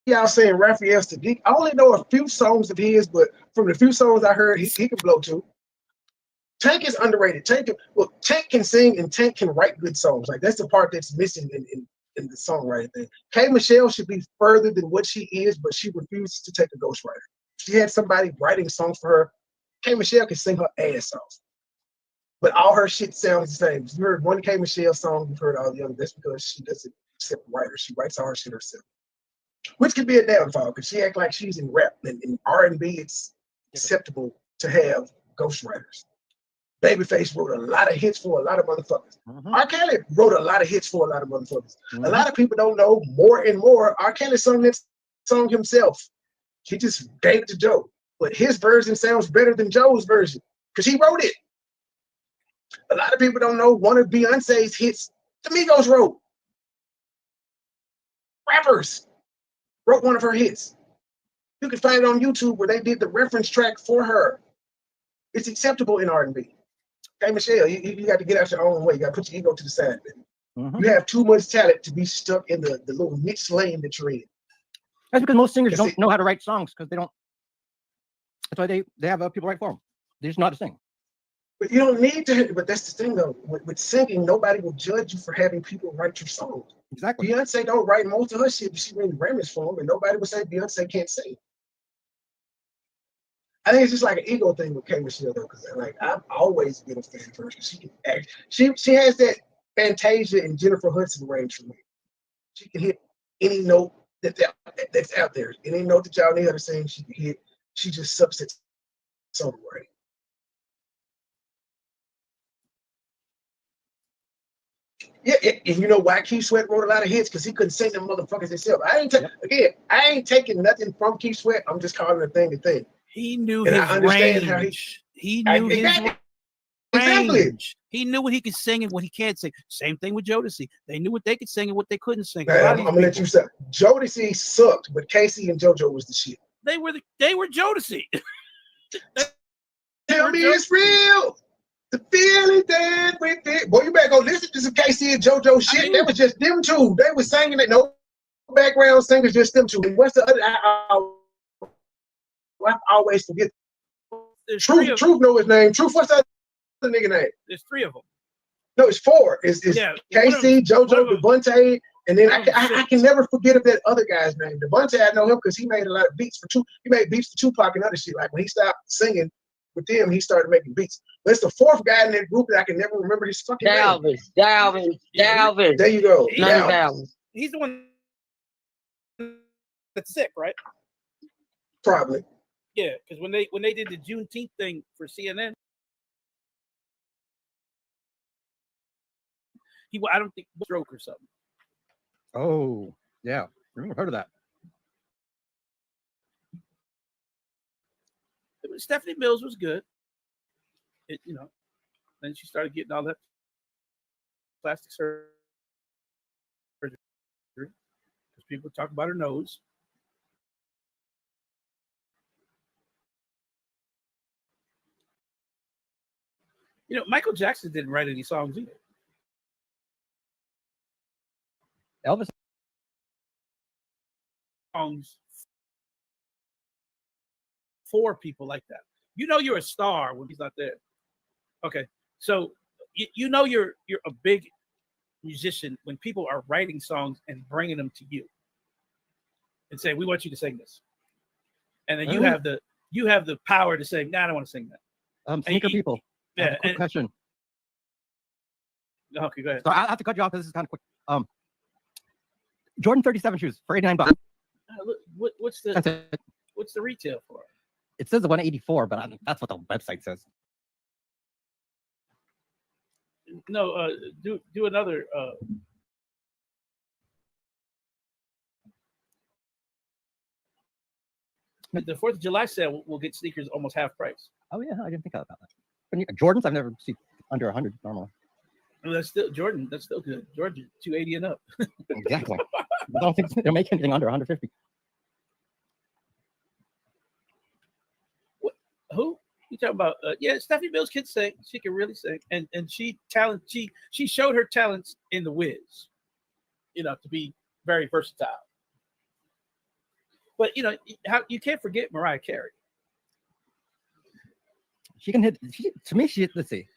[SPEAKER 1] y'all saying Raphael Sadiq. I only know a few songs of his, but from the few songs I heard, he can blow too. Tank is underrated. Tank can sing and Tank can write good songs. Like that's the part that's missing in the songwriting thing. K. Michelle should be further than what she is, but she refuses to take a ghostwriter. She had somebody writing songs for her. K. Michelle can sing her ass off, but all her shit sounds the same. You heard one K. Michelle song, you've heard all the other. That's because she doesn't accept writers. She writes all her shit herself, which could be a downfall because she act like she's in rap and in R&B. It's acceptable to have ghostwriters. Babyface wrote a lot of hits for a lot of motherfuckers. R. Kelly wrote a lot of hits for a lot of motherfuckers. A lot of people don't know more and more. R. Kelly sung that song himself. He just gave it to Joe. But his version sounds better than Joe's version because he wrote it. A lot of people don't know one of Beyonce's hits, the Migos wrote. Rappers wrote one of her hits. You can find it on YouTube where they did the reference track for her. It's acceptable in R&B. Hey, Michelle, you got to get out your own way. You got to put your ego to the side. You have too much talent to be stuck in the little niche lane that you're in.
[SPEAKER 7] That's because most singers don't know how to write songs because they don't. That's why they have people write for them. They just know how to sing.
[SPEAKER 1] But you don't need to. But that's the thing, though. With singing, nobody will judge you for having people write your songs.
[SPEAKER 7] Exactly.
[SPEAKER 1] Beyonce don't write most of her shit, but she wins Grammys for them, and nobody would say Beyonce can't sing. I think it's just like an ego thing with K. Michelle, though, because like I've always been a fan of hers. She can act. She has that Fantasia and Jennifer Hudson range for me. She can hit any note that's out there. Any note that y'all need her to sing, she can hit. She just sucks at songwriting. Yeah, and you know why Keith Sweat wrote a lot of hits? Because he couldn't sing them motherfuckers himself. I ain't taking nothing from Keith Sweat. I'm just calling it a thing.
[SPEAKER 2] He knew
[SPEAKER 1] and
[SPEAKER 2] his
[SPEAKER 1] I understand
[SPEAKER 2] range. He knew his range.
[SPEAKER 1] Exactly.
[SPEAKER 2] He knew what he could sing and what he can't sing. Same thing with Jodeci. They knew what they could sing and what they couldn't sing.
[SPEAKER 1] I'm gonna let you say Jodeci sucked, but Casey and JoJo was the shit.
[SPEAKER 2] They were Jodeci.
[SPEAKER 1] Tell me it's real. The feeling that we feel. Boy, you better go listen to some Casey and JoJo shit. That was just them two. They were singing it. No background singers, just them two. And what's the other? I always forget. Truth know his name. Truth, what's that other nigga name?
[SPEAKER 2] There's three of them.
[SPEAKER 1] No, it's four. It's Casey, JoJo, Devontae, and then I can never forget of that other guy's name. Devontae, I know him because he made a lot of beats for He made beats for Tupac and other shit. Like when he stopped singing with them, he started making beats. But it's the fourth guy in that group that I can never remember his fucking name.
[SPEAKER 3] Dalvin.
[SPEAKER 1] There you go.
[SPEAKER 3] Dalvin.
[SPEAKER 2] He's the one that's sick, right?
[SPEAKER 1] Probably.
[SPEAKER 2] Yeah, because when they did the Juneteenth thing for CNN, I don't think stroke or something.
[SPEAKER 7] Oh yeah, I never heard of that.
[SPEAKER 2] Stephanie Mills was good. Then she started getting all that plastic surgery because people talk about her nose. Michael Jackson didn't write any songs either.
[SPEAKER 7] Elvis
[SPEAKER 2] songs for people like that. You're a star when he's not there. Okay, so you're a big musician when people are writing songs and bringing them to you and say, "We want you to sing this," and then you have the power to say, "Nah, I don't want to sing that."
[SPEAKER 7] Sneaker people.
[SPEAKER 2] Yeah.
[SPEAKER 7] Quick question.
[SPEAKER 2] Okay, go ahead.
[SPEAKER 7] So I have to cut you off because this is kind of quick. Jordan 37 shoes for $89.
[SPEAKER 2] What's the retail for?
[SPEAKER 7] It says the 184, but that's what the website says.
[SPEAKER 2] No, do another. The 4th of July sale will get sneakers almost half price.
[SPEAKER 7] Oh yeah, I didn't think about that. But Jordans, I've never seen under 100 normally.
[SPEAKER 2] Well, that's still Jordan. That's still good. Jordan, 280 and up.
[SPEAKER 7] Exactly. I don't think they'll make anything under 150.
[SPEAKER 2] What? Who? You talking about? Yeah, Stephanie Mills can sing. She can really sing, and she showed her talents in the Wiz. You know, to be very versatile. But you know, you can't forget Mariah Carey.
[SPEAKER 7] She can hit. To me, let's see.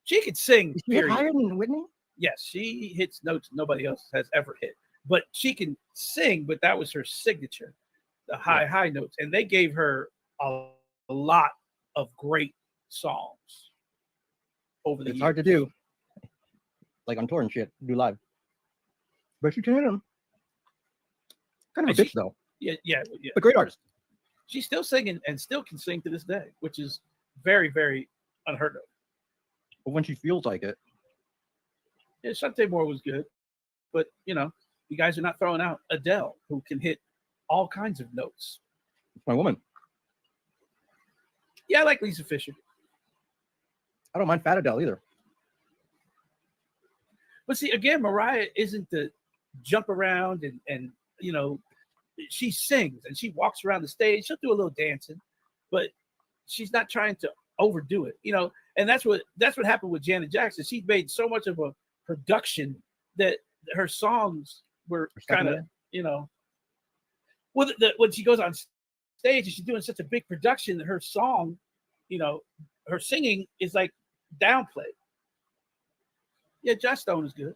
[SPEAKER 2] She can sing.
[SPEAKER 7] Is she hit higher than Whitney?
[SPEAKER 2] Yes, she hits notes nobody else has ever hit. But she can sing, but that was her signature, the high notes. And they gave her a lot of great songs over the years.
[SPEAKER 7] It's hard to do. Like on tour and shit, do live. But she can hit them. Kind of a bitch, though.
[SPEAKER 2] Yeah.
[SPEAKER 7] But great artist.
[SPEAKER 2] She's still singing and still can sing to this day, which is very, very unheard of.
[SPEAKER 7] But when she feels like it.
[SPEAKER 2] Yeah, Shantae Moore was good. But, you know, you guys are not throwing out Adele, who can hit all kinds of notes.
[SPEAKER 7] It's my woman.
[SPEAKER 2] Yeah, I like Lisa Fisher.
[SPEAKER 7] I don't mind Fat Adele either.
[SPEAKER 2] But see, again, Mariah isn't the jump around and you know, she sings and she walks around the stage. She'll do a little dancing, but she's not trying to overdo it, you know. And that's what happened with Janet Jackson. She made so much of a production that her songs were kind of, you know, when she goes on stage and she's doing such a big production that her song, you know, her singing is like downplayed. Yeah, Josh Stone is good.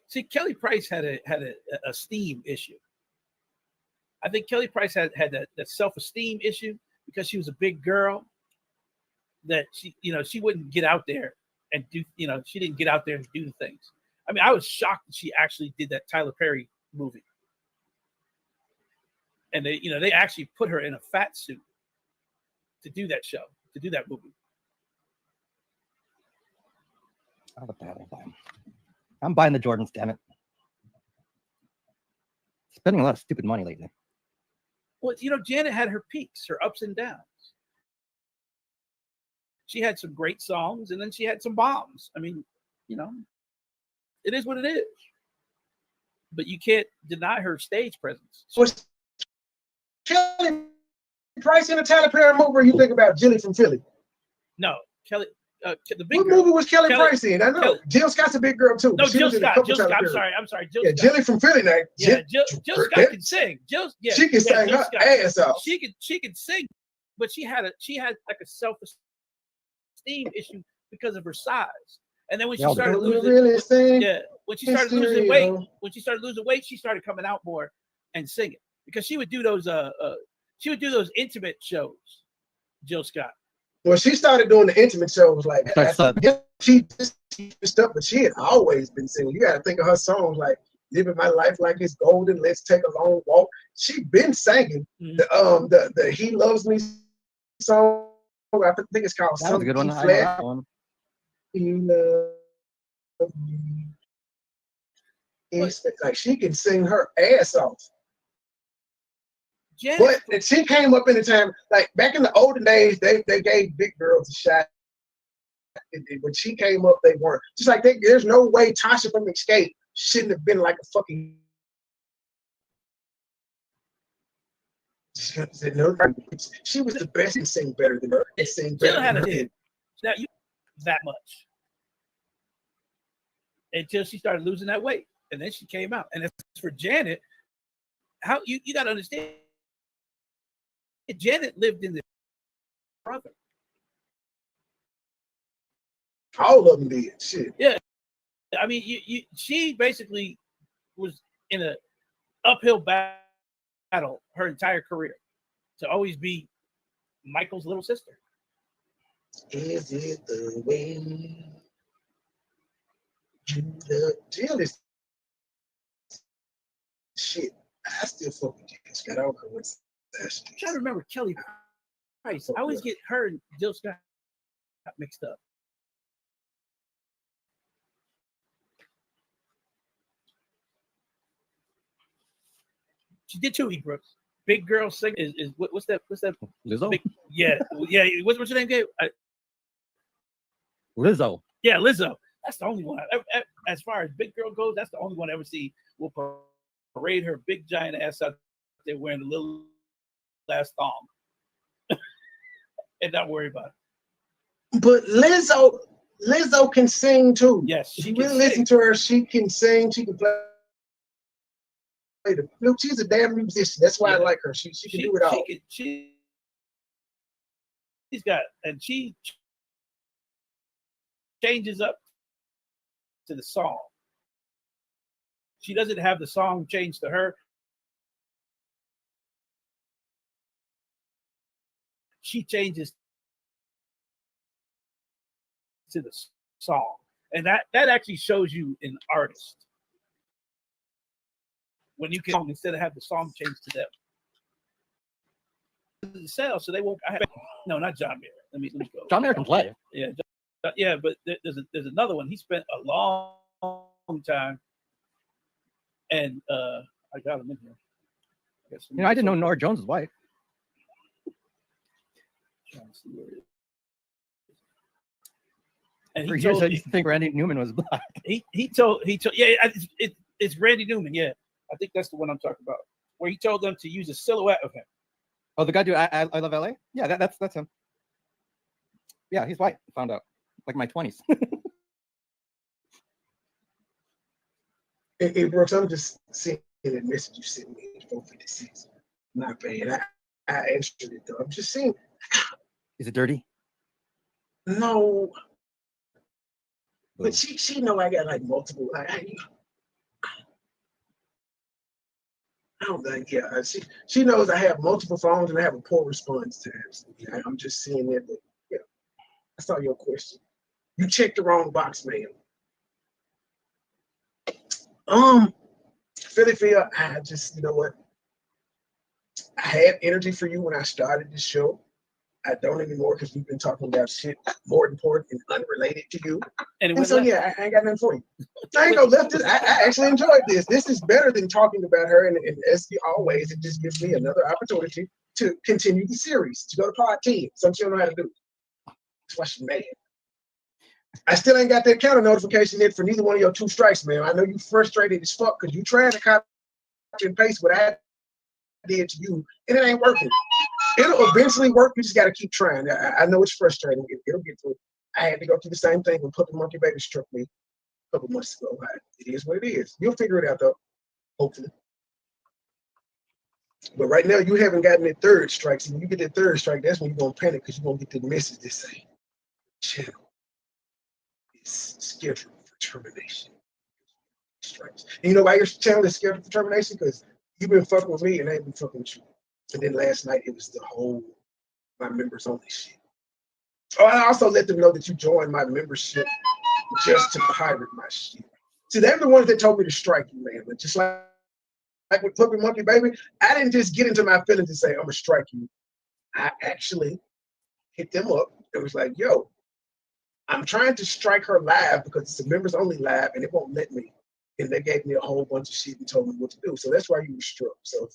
[SPEAKER 2] See, Kelly Price had a steam issue. I think Kelly Price had that self-esteem issue because she was a big girl. That she wouldn't get out there and do, you know, she didn't get out there and do the things. I mean, I was shocked that she actually did that Tyler Perry movie. And they actually put her in a fat suit to do that show, to do that movie.
[SPEAKER 7] I'm buying the Jordans, damn it. Spending a lot of stupid money lately.
[SPEAKER 2] Well, you know, Janet had her peaks, her ups and downs. She had some great songs, and then she had some bombs. I mean, you know, it is what it is. But you can't deny her stage presence.
[SPEAKER 1] Was Kelly Price in a Tyler Perry movie, or you think about Jilly from Philly?
[SPEAKER 2] No, Kelly. The big
[SPEAKER 1] what
[SPEAKER 2] girl.
[SPEAKER 1] movie was Kelly Price in? I know. Jill Scott's a big girl too.
[SPEAKER 2] No, Jill Scott. I'm sorry. Jill Scott.
[SPEAKER 1] Jilly from Philly now.
[SPEAKER 2] Yeah, Jill Scott can sing. She
[SPEAKER 1] can sing her ass off.
[SPEAKER 2] She can sing, but she had like a self-esteem issue because of her size. And then when she started losing, when she started losing weight, she started coming out more and singing because she would do those intimate shows. Jill Scott.
[SPEAKER 1] Well, she started doing the intimate shows like she stuff, but she had always been singing. You got to think of her songs like "Living My Life Like It's Golden," "Let's Take a Long Walk." She been singing the "He Loves Me" song. I think it's called.
[SPEAKER 7] That was a good one. I
[SPEAKER 1] know
[SPEAKER 7] that one.
[SPEAKER 1] He loves me. It's like she can sing her ass off.
[SPEAKER 2] Janet.
[SPEAKER 1] But she came up in a time like back in the olden days, they gave big girls a shot. And when she came up, they weren't. Just like there's no way Tasha from Escape shouldn't have been like a fucking. She was the best and sang better than her. They sang better than her.
[SPEAKER 2] Now you that much until she started losing that weight, and then she came out. And as for Janet, how you got to understand. Janet lived in the brother.
[SPEAKER 1] All of them did. Shit.
[SPEAKER 2] Yeah. I mean, she basically was in an uphill battle her entire career to always be Michael's little sister.
[SPEAKER 1] Is it the way you love Jill is shit. I still fuck with Jill Scott. I don't know what's that shit.
[SPEAKER 2] I'm trying to remember Kelly Price. I always get her and Jill Scott mixed up. She did two Brooks. Big Girl Sing is what's that?
[SPEAKER 7] Lizzo?
[SPEAKER 2] Yeah. What's your name, Gabe?
[SPEAKER 7] Lizzo.
[SPEAKER 2] Yeah, Lizzo. That's the only one. As far as Big Girl goes, that's the only one I ever see will parade her big giant ass out there wearing a little last thong and not worry about it.
[SPEAKER 1] But Lizzo can sing too.
[SPEAKER 2] Yes,
[SPEAKER 1] if you really listen to her, she can sing. She can play the flute. She's a damn musician. That's why I like her. She can do it all.
[SPEAKER 2] She's changes up to the song. She doesn't have the song change to her. She changes to the song. And that actually shows you an artist. When you can instead of have the song change to them. Sell, so they won't. No, not John Mayer. Let me go.
[SPEAKER 7] John Mayer can play.
[SPEAKER 2] Yeah, but there's another one. He spent a long time, and I got him in here.
[SPEAKER 7] I didn't know Nora Jones was white.
[SPEAKER 2] Trying to see where it is. And
[SPEAKER 7] for years, I used to think Randy Newman was black.
[SPEAKER 2] He told it's Randy Newman. Yeah, I think that's the one I'm talking about. Where he told them to use a silhouette of him.
[SPEAKER 7] Oh, the guy do I Love LA? Yeah, that's him. Yeah, he's white. Found out like my 20s.
[SPEAKER 1] Hey, Brooks, I'm just seeing that message you sent me at 4:56. Not bad. I answered it though. I'm just saying.
[SPEAKER 7] Is it dirty?
[SPEAKER 1] No. But she know I got like multiple. I don't think, yeah. She knows I have multiple phones and I have a poor response times. Yeah, I'm just seeing that. But yeah, I saw your question. You checked the wrong box, man. Philadelphia, I just, you know what? I had energy for you when I started this show. I don't anymore because we've been talking about shit more important and unrelated to you. And so, yeah, I ain't got nothing for you. I ain't gonna left this. I actually enjoyed this. This is better than talking about her. And as always, it just gives me another opportunity to continue the series, to go to part 10. Something she don't know how to do. That's why she's mad. I still ain't got that counter notification yet for neither one of your 2 strikes, man. I know you frustrated as fuck because you trying to copy and paste what I did to you, and it ain't working. It'll eventually work. You just got to keep trying. I know it's frustrating. It'll get through. I had to go through the same thing when Puppy Monkey Baby struck me a couple months ago. It is what it is. You'll figure it out, though, hopefully. But right now, you haven't gotten that 3rd strike. So when you get that 3rd strike, that's when you're going to panic because you're going to get the message that say, channel is scheduled for termination. Strikes. And you know why your channel is scheduled for termination? Because you've been fucking with me and I ain't been fucking with you. And then last night, it was the whole my members only shit. Oh, I also let them know that you joined my membership just to pirate my shit. See, they're the ones that told me to strike you, man. But just like with Puppy Monkey Baby, I didn't just get into my feelings and say, I'm going to strike you. I actually hit them up and was like, yo, I'm trying to strike her live because it's a members only live and it won't let me. And they gave me a whole bunch of shit and told me what to do. So that's why you were struck. So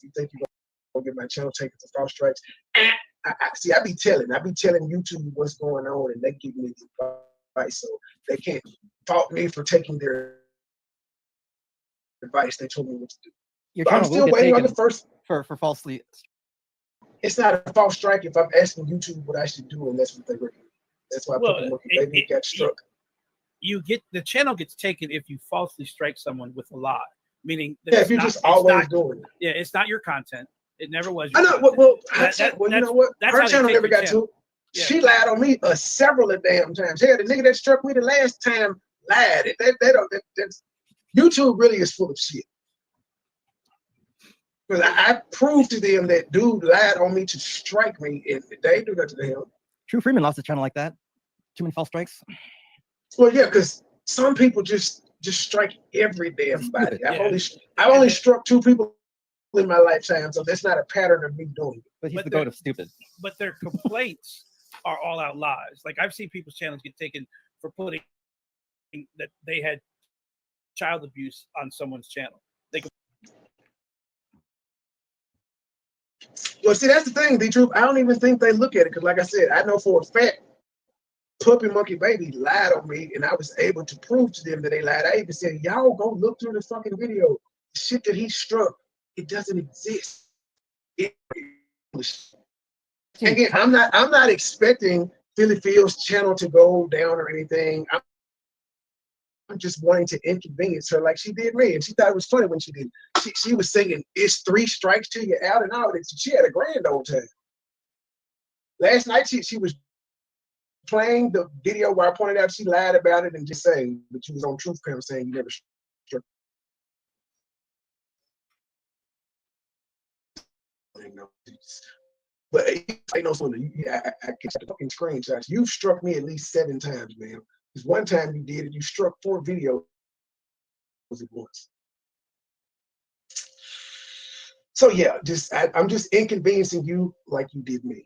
[SPEAKER 1] you think you're gonna get my channel taken to false strikes? I be telling YouTube what's going on, and they give me the advice, so they can't fault me for taking their advice. They told me what to do. But I'm still waiting on the first
[SPEAKER 7] for falsely.
[SPEAKER 1] It's not a false strike if I'm asking YouTube what I should do, and that's what they recommend. That's why Baby got struck.
[SPEAKER 2] The channel gets taken if you falsely strike someone with a lie. Meaning that
[SPEAKER 1] if you're just always doing it.
[SPEAKER 2] Yeah, it's not your content. It never was.
[SPEAKER 1] I know. Well, you know what? Her channel never got to. Yeah. She lied on me several of damn times. Yeah, the nigga that struck me the last time lied. They don't. YouTube really is full of shit. Because I proved to them that dude lied on me to strike me, and they do that to him.
[SPEAKER 7] True Freeman lost a channel like that. Too many false strikes.
[SPEAKER 1] Well, yeah, because some people just strike every damn body. I've only struck 2 people in my lifetime, so that's not a pattern of me doing it.
[SPEAKER 7] But he's the goat of stupid.
[SPEAKER 2] But their complaints are all out lies. Like I've seen people's channels get taken for putting that they had child abuse on someone's channel.
[SPEAKER 1] Well, see, that's the thing, the truth. I don't even think they look at it because, like I said, I know for a fact Puppy Monkey Baby lied on me, and I was able to prove to them that they lied. I even said, y'all go look through the fucking video. The shit that he struck, it doesn't exist. Again, I'm not expecting Philly Phil's channel to go down or anything. I'm just wanting to inconvenience her like she did me, and she thought it was funny when she did. She was singing "It's 3 strikes till you're out" and all that. She had a grand old time. Last night she was playing the video where I pointed out she lied about it and just saying that she was on Truth Cam saying you never struck. But I know something. I get the fucking screenshots. You've struck me at least 7 times, man. Because one time you did it, you struck 4 videos at once. So yeah, I'm just inconveniencing you like you did me.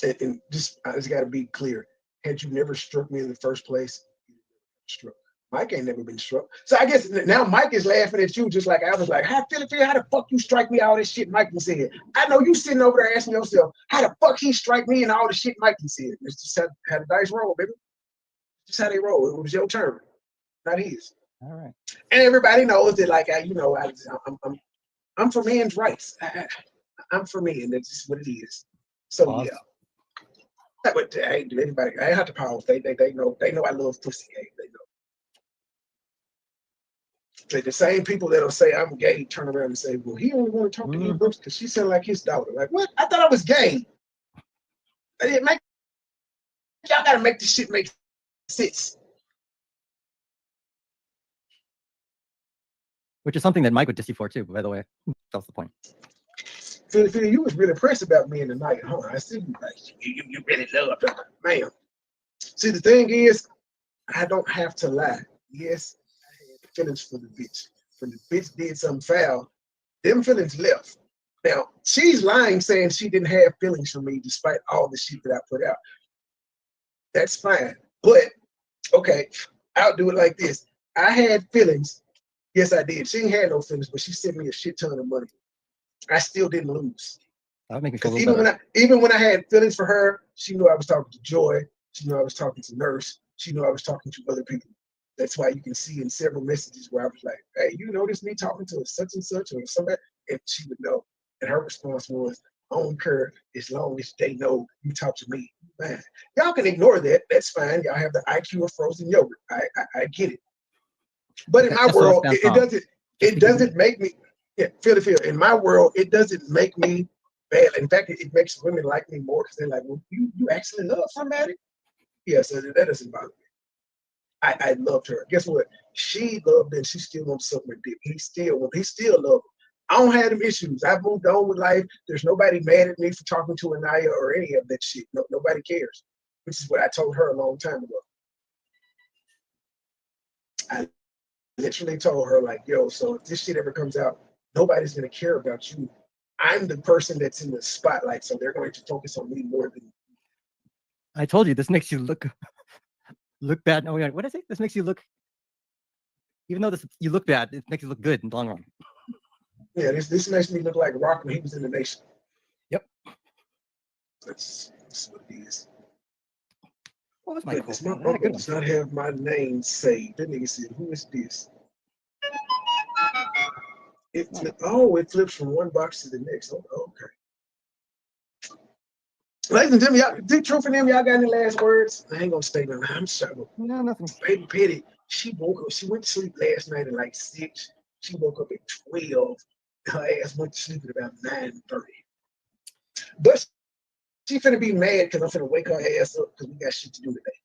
[SPEAKER 1] And I just got to be clear. Had you never struck me in the first place, struck. Mike ain't never been struck. So I guess now Mike is laughing at you just like I was like, how the fuck you strike me all this shit Mike can said? I know you sitting over there asking yourself, how the fuck he strike me and all the shit Mike can said? It's just how the dice roll, baby. Just how they roll. It was your turn, not his.
[SPEAKER 7] All right.
[SPEAKER 1] And everybody knows that, like, I'm for men's rights. I'm for men. That's just what it is. So
[SPEAKER 7] Pause.
[SPEAKER 1] yeah. But anybody, I have to pause. They know I love pussy. They know. The same people that'll say I'm gay turn around and say, well, he only want to talk to you Brooks because she sound like his daughter. Like, what? I thought I was gay. Y'all gotta make this shit make sense.
[SPEAKER 7] Which is something that Mike would diss you for too, by the way. That's the point.
[SPEAKER 1] Philly, you was really impressed about me in the night, huh? I see you like you really loved her. Man. See, the thing is, I don't have to lie. Yes, I had feelings for the bitch. When the bitch did something foul, them feelings left. Now, she's lying saying she didn't have feelings for me despite all the shit that I put out. That's fine. But, okay, I'll do it like this. I had feelings. Yes, I did. She ain't had no feelings, but she sent me a shit ton of money. I still didn't lose.
[SPEAKER 7] That would make me feel a
[SPEAKER 1] Even
[SPEAKER 7] little better.
[SPEAKER 1] even when I had feelings for her, she knew I was talking to Joy. She knew I was talking to Nurse. She knew I was talking to other people. That's why you can see in several messages where I was like, hey, you notice me talking to such and such or somebody? And she would know. And her response was, I don't care as long as they know you talk to me. Man, y'all can ignore that. That's fine. Y'all have the IQ of frozen yogurt. I get it. But in my world, it doesn't make me, feel. In my world, it doesn't make me bad. In fact, it makes women like me more because they're like, well, you actually love somebody? Yeah, so that doesn't bother me. I loved her. Guess what? She loved him. She still wants something with him. He still loved him. I don't have them issues. I've moved on with life. There's nobody mad at me for talking to Anaya or any of that shit. No, nobody cares. Which is what I told her a long time ago. I literally told her, like, yo, so if this shit ever comes out, nobody's going to care about you. I'm the person that's in the spotlight, so they're going to focus on me more than.
[SPEAKER 7] I told you this makes you look bad. No, what is it? This makes you look, even though you look bad, it makes you look good in the long run.
[SPEAKER 1] Yeah, this makes me look like Rock when he was in the Nation.
[SPEAKER 7] Yep.
[SPEAKER 1] That's what it is.
[SPEAKER 7] What was my
[SPEAKER 1] My uncle does not have my name saved. That nigga said, who is this? It flips from one box to the next. Oh, okay. Ladies and gentlemen, y'all, Dick Truth and them, y'all got any last words? I ain't gonna stay there. I'm sorry.
[SPEAKER 7] No, nothing.
[SPEAKER 1] Baby Petty, she woke up. She went to sleep last night at like 6. She woke up at 12. Her ass went to sleep at about 9:30. But she finna be mad because I'm finna wake her ass up because we got shit to do today.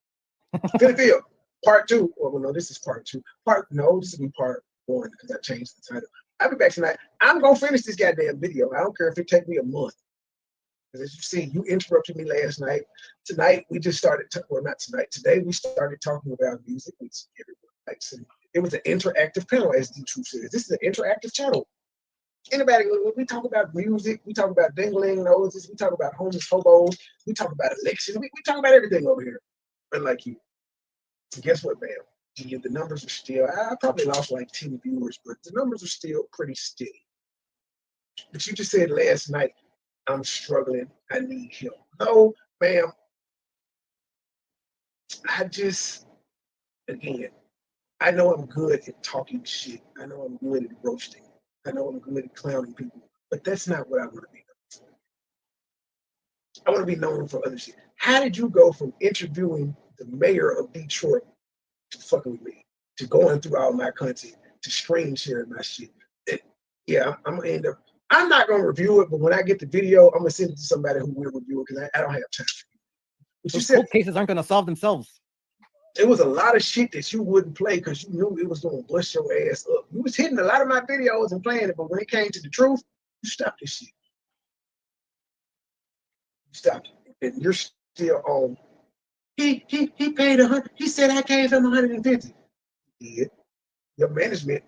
[SPEAKER 1] Finna feel part 2. Well, no, this is part 2. This will be part 1 because I changed the title. I'll be back tonight. I'm gonna finish this goddamn video. I don't care if it takes me a month. Because as you see, you interrupted me last night. Tonight we just started. Not tonight. Today we started talking about music, which everyone likes. And it was an interactive panel, as D Truth says. This is an interactive channel. Anybody, we talk about music, we talk about dingling noses, we talk about homeless hobos, we talk about elections, we talk about everything over here. Unlike you. And guess what, man? The numbers are still, I probably lost like 10 viewers, but the numbers are still pretty steady. But you just said last night, I'm struggling. I need help. No, ma'am. Again, I know I'm good at talking shit. I know I'm good at roasting. I know I'm good at clowning people. But that's not what I want to be known for. I want to be known for other shit. How did you go from interviewing the mayor of Detroit to fucking with me, to going through all my content, to screen sharing my shit? Yeah, I'm gonna end up. I'm not gonna review it, but when I get the video, I'm gonna send it to somebody who will review it because I don't have time for it. But you
[SPEAKER 7] Those
[SPEAKER 1] said
[SPEAKER 7] cold cases aren't going to solve themselves.
[SPEAKER 1] there was a lot of shit that you wouldn't play because you knew it was gonna bust your ass up. You was hitting a lot of my videos and playing it, but when it came to the truth, you stopped this shit. You stopped it, and you're still on. He paid 100. He said I gave him 150. He did. Your management.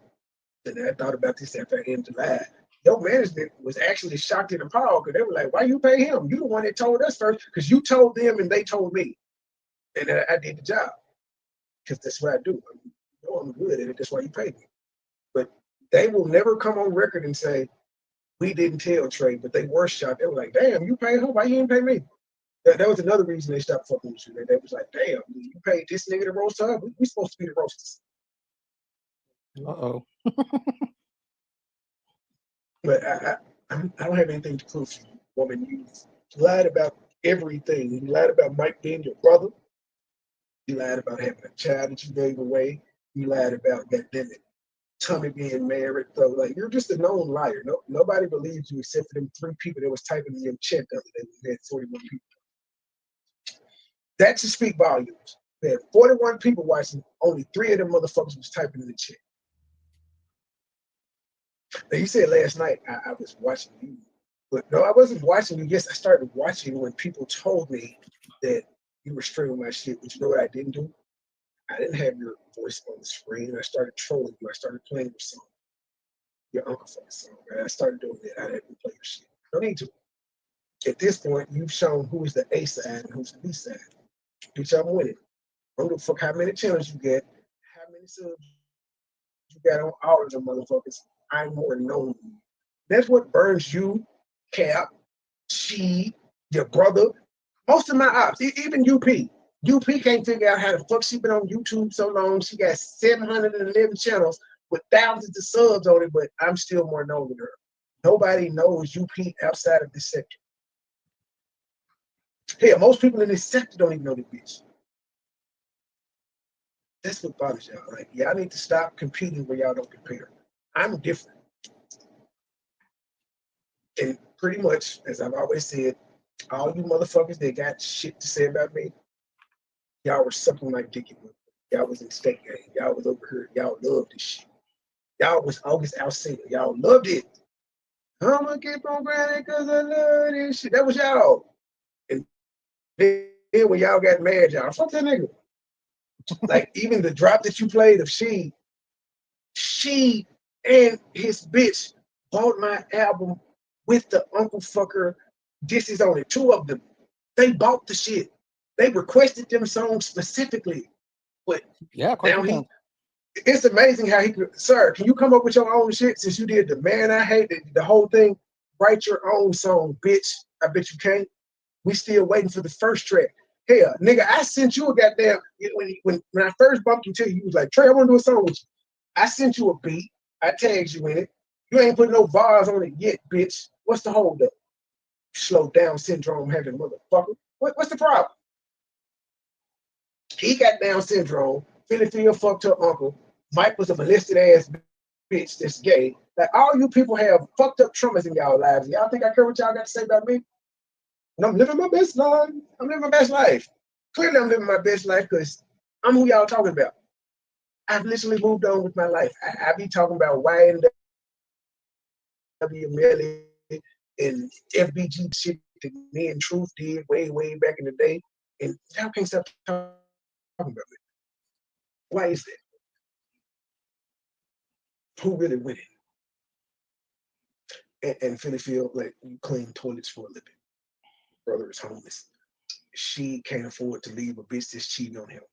[SPEAKER 1] And I thought about this after I ended July. Your management was actually shocked and appalled because they were like, why you pay him? You the one that told us first because you told them and they told me. And I did the job because that's what I do. I'm good at it. That's why you pay me. But they will never come on record and say, we didn't tell Trey, but they were shocked. They were like, damn, you paid him? Why you didn't pay me? That was another reason they stopped fucking with you. They was like, damn, you paid this nigga to roast her? We supposed to be the roasters.
[SPEAKER 7] Uh-oh.
[SPEAKER 1] But I don't have anything to prove to you, woman. You lied about everything. You lied about Mike being your brother. You lied about having a child that you gave away. You lied about, goddamn it, Tommy being married. So, like, you're just a known liar. Nobody believes you except for them 3 people that was typing in your chat the other day. We had 41 people. That should speak volumes. We had 41 people watching. Only 3 of them motherfuckers was typing in the chat. Now, you said last night I was watching you. But no, I wasn't watching you. Yes, I started watching when people told me that you were streaming my shit. But you know what I didn't do? I didn't have your voice on the screen. I started trolling you. I started playing your song, your Uncle fucking song. Right? I started doing that. I didn't play your shit. No need to. At this point, you've shown who is the A side and who's the B side. Bitch, I'm winning. I don't give a fuck how many channels you get, how many subs you got on all of them motherfuckers. I'm more known than you. That's what burns you, Cap, she, your brother, most of my ops, even UP. UP can't figure out how the fuck she been on YouTube so long. She got 711 channels with thousands of subs on it, but I'm still more known than her. Nobody knows UP outside of this sector. Hell, most people in this sector don't even know the bitch. That's what bothers y'all. Like, y'all need to stop competing where y'all don't compare. I'm different. And pretty much, as I've always said, all you motherfuckers that got shit to say about me, y'all were sucking my dick. Y'all was in state game. Y'all was over here. Y'all loved this shit. Y'all was August Alsina. Y'all loved it. I'm gonna keep on grinding because I love this shit. That was y'all. And then when y'all got mad, y'all, fuck that nigga. Like, even the drop that you played of she and his bitch bought my album with the Uncle Fucker disses on it. 2 of them. They bought the shit. They requested them songs specifically. But
[SPEAKER 7] yeah,
[SPEAKER 1] now it's amazing how he could, sir, can you come up with your own shit since you did the Man I Hate, the whole thing? Write your own song, bitch. I bet you can't. We still waiting for the first track. Hell, nigga, I sent you a goddamn, when I first bumped into you, you was like, Trey, I want to do a song with you. I sent you a beat. I tagged you in it. You ain't put no bars on it yet, bitch. What's the hold up? Slow down syndrome having motherfucker. What's the problem? He got Down syndrome. Philly fucked her uncle. Mike was a molested ass bitch that's gay. Like, all you people have fucked up traumas in y'all lives. Y'all think I care what y'all got to say about me? And I'm living my best life. I'm living my best life. Clearly, I'm living my best life because I'm who y'all talking about. I've literally moved on with my life. I be talking about YNW and FBG shit that me and Truth did way back in the day. And y'all can't stop talking about it. Why is that? Who really winning? And Philly feel like you clean toilets for a living. Brother is homeless. She can't afford to leave a bitch that's cheating on him.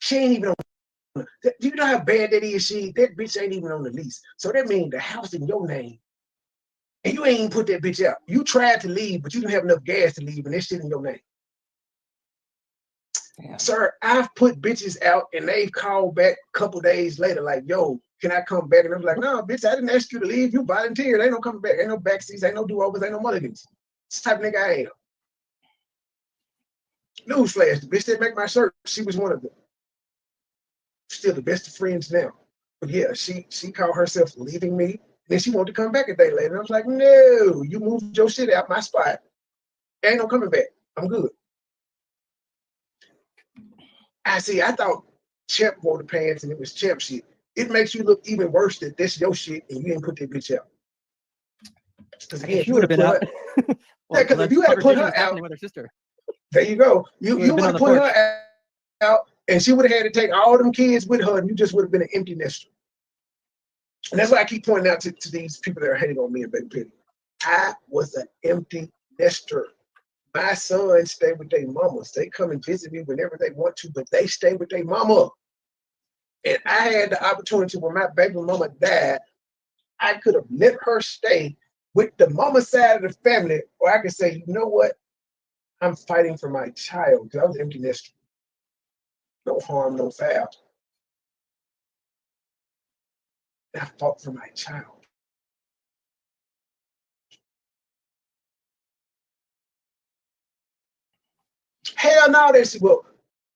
[SPEAKER 1] She ain't even on You know how bad that is? That bitch ain't even on the lease. So that means the house in your name. And you ain't even put that bitch out. You tried to leave, but you didn't have enough gas to leave, and that shit in your name. Damn. Sir, I've put bitches out, and they've called back a couple days later, like, yo, can I come back? And I'm like, no, bitch, I didn't ask you to leave. You volunteered. Ain't no coming back. Ain't no backseats. Ain't no do-overs. Ain't no mulligans. This type of nigga I am. Newsflash, the bitch that make my shirt, she was one of them. Still the best of friends now. But yeah, she called herself leaving me. And then she wanted to come back a day later. And I was like, no, you moved your shit out my spot. Ain't no coming back. I'm good. I thought Champ wore the pants and it was Champ shit. It makes you look even worse that that's your shit and you didn't put that bitch out. Because again,
[SPEAKER 7] you would have been out.
[SPEAKER 1] Yeah, because if you had put her out
[SPEAKER 7] with her sister.
[SPEAKER 1] There you go. You would have put her out, and she would have had to take all them kids with her, and you just would have been an empty nester. And that's why I keep pointing out to these people that are hating on me and Baby Pity. I was an empty nester. My sons stay with their mamas. They come and visit me whenever they want to, but they stay with their mama. And I had the opportunity when my baby mama died, I could have let her stay with the mama side of the family, or I could say, you know what? I'm fighting for my child because I was an empty nester. No harm, no foul. And I fought for my child. Hell no, they said, well,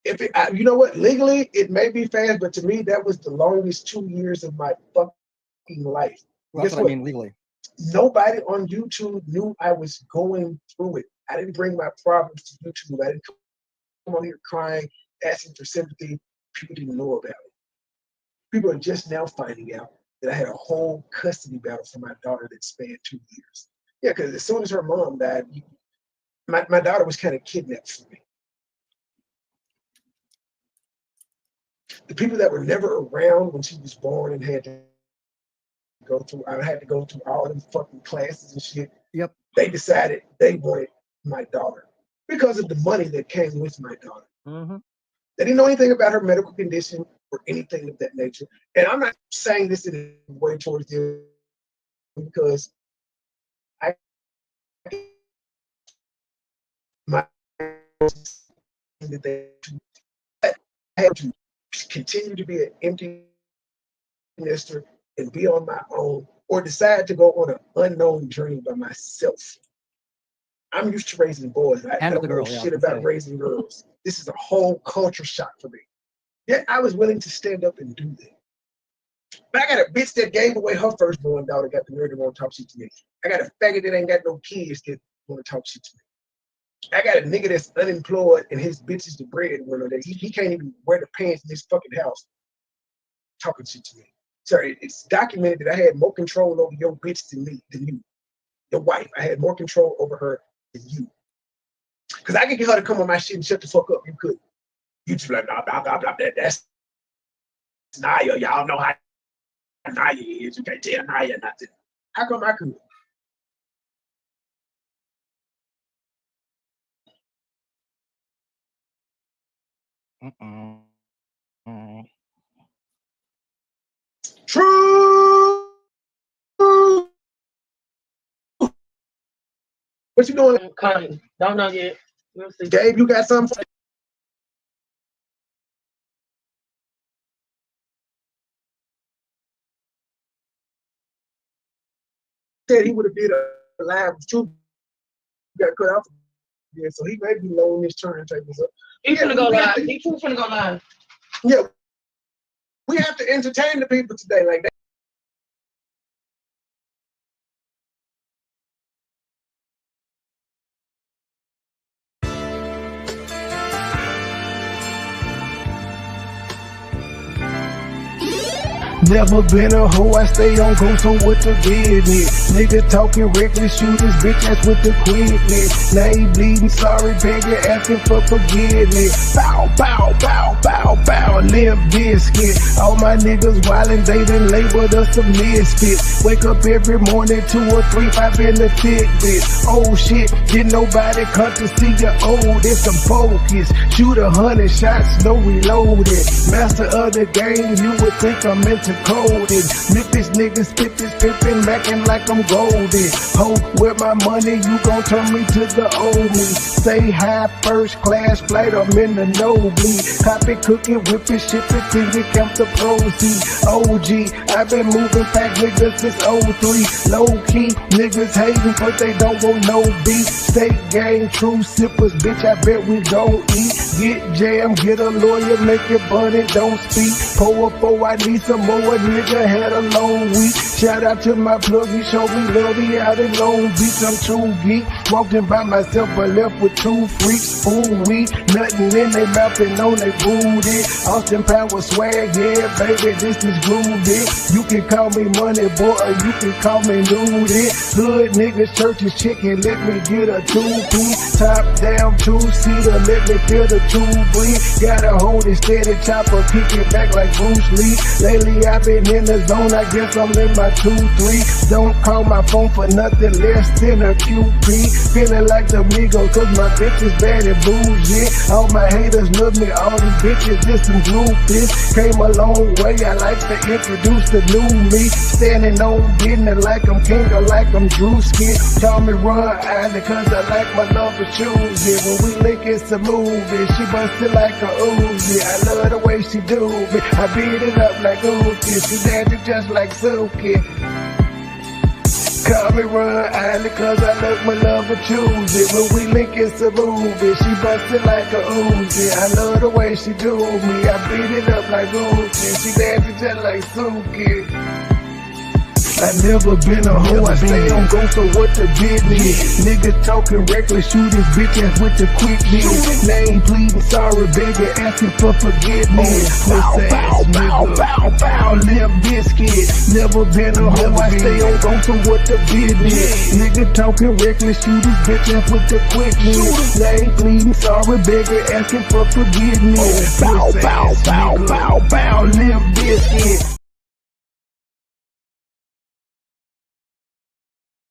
[SPEAKER 1] you know what? Legally, it may be fast, but to me, that was the longest 2 years of my fucking life.
[SPEAKER 7] Well, that's what I mean legally.
[SPEAKER 1] Nobody on YouTube knew I was going through it. I didn't bring my problems to YouTube. I didn't come on here crying, asking for sympathy. People didn't know about it. People are just now finding out that I had a whole custody battle for my daughter that spanned 2 years. Yeah, because as soon as her mom died, my daughter was kind of kidnapped from me. The people that were never around when she was born and had to go through, I had to go through all them fucking classes and shit.
[SPEAKER 7] Yep.
[SPEAKER 1] They decided they wanted my daughter because of the money that came with my daughter.
[SPEAKER 7] Mm-hmm.
[SPEAKER 1] They didn't know anything about her medical condition or anything of that nature. And I'm not saying this in a way towards them because my that they had to continue to be an empty nester and be on my own, or decide to go on an unknown journey by myself. I'm used to raising boys. I don't know shit about raising girls. This is a whole culture shock for me. Yet I was willing to stand up and do that. But I got a bitch that gave away her firstborn daughter, got the nerve to want to talk shit to me. I got a faggot that ain't got no kids that want to talk shit to me. I got a nigga that's unemployed and his bitch is the breadwinner that he can't even wear the pants in his fucking house talking shit to me. So it's documented that I had more control over your bitch than you. Your wife, I had more control over her than you. Because I could get her to come on my shit and shut the fuck up. You couldn't. You just like, blah, blah, blah, blah, that's Naya. Y'all know how Naya is. You can't tell Naya nothing. How come I could? True. What you doing?
[SPEAKER 3] Don't know yet. We'll see.
[SPEAKER 1] Gabe, you got something? Said he would have did a live too. Got cut off. Yeah, so he may be low his turntables up.
[SPEAKER 3] He's gonna go live. He's gonna go live.
[SPEAKER 1] Yeah, we have to entertain the people today like that. Never been a hoe, I stay on go, so what the business? Nigga talking reckless, shoot his bitch ass with the quickness. Now he bleeding, sorry, begging, asking for forgiveness. Bow, bow, bow, bow, bow, limp biscuit. All my niggas wildin', they done labeled us some misfits. Wake up every morning, 2 or 3, 5 in the Fitbit. Oh shit, didn't nobody come to see you old. It's some focus. Shoot 100 shots, no reloaded. Master of the game, you would think I'm into coding. Memphis niggas spit this pippin', mackin' like I'm golden. Ho, with my money, you gon' turn me to the old me. Stay high, first class flight, I'm in the nosebleed. Copy, cooking, whipping, shipping, till you count the proceeds. OG, I've been moving back niggas since 03. Low key, niggas hating, but they don't want no beat. State gang, true sippers, bitch, I bet we don't eat. Get jammed, get a lawyer, make it bunny, don't speak. Pour up, oh, I need some more, nigga had a long week. Shout out to my plug, he showed me love, he out in Long Beach, I'm true geek. Walked in by myself, but left with 2 freaks. Ooh, we, nothing in they mouth and on they booty. Austin Power swag, yeah, baby, this is groovy. You can call me money boy, or you can call me nudie. Hood niggas, churches, chicken, let me get a 2-piece. Top down, 2-seater, let me feel the 2 breathe. Gotta hold it steady, chopper, kick it back like Bruce Lee. Lately I've been in the zone, I guess I'm in my 2-3. Don't call my phone for nothing less than a QP. Feeling like the Migos, cause my bitch is bad and bougie. All my haters love me, all these bitches just some groupies. Came a long way, I like to introduce the new me. Standing on business like I'm king or like I'm Drewski. Call me Ron Island, cause I like my number choosy. When we link it's a movie, she bustin' like a Uzi. I love the way she do me, I beat it up like Uzi. She dancing just like Suki. Call me Ron Island, cause I love my lover choosy. When we link it's a movie, she bustin' like a Uzi. I love the way she do me, I beat it up like Uzi. She dancing just like Suki. I never been a hoe, I stay on go, so what the business? Nigga talking reckless, shoot his bitch ass with the quickness. Name pleading, sorry, begging, asking for forgiveness. Bow, bow, bow, bow, bow, limp biscuit. Never been a hoe, I stay on go, so what the business? Nigga talking reckless, shoot his bitch ass with the quickness. Name pleading, sorry, begging, asking for forgiveness. Bow, bow, bow, bow, bow, limp biscuit.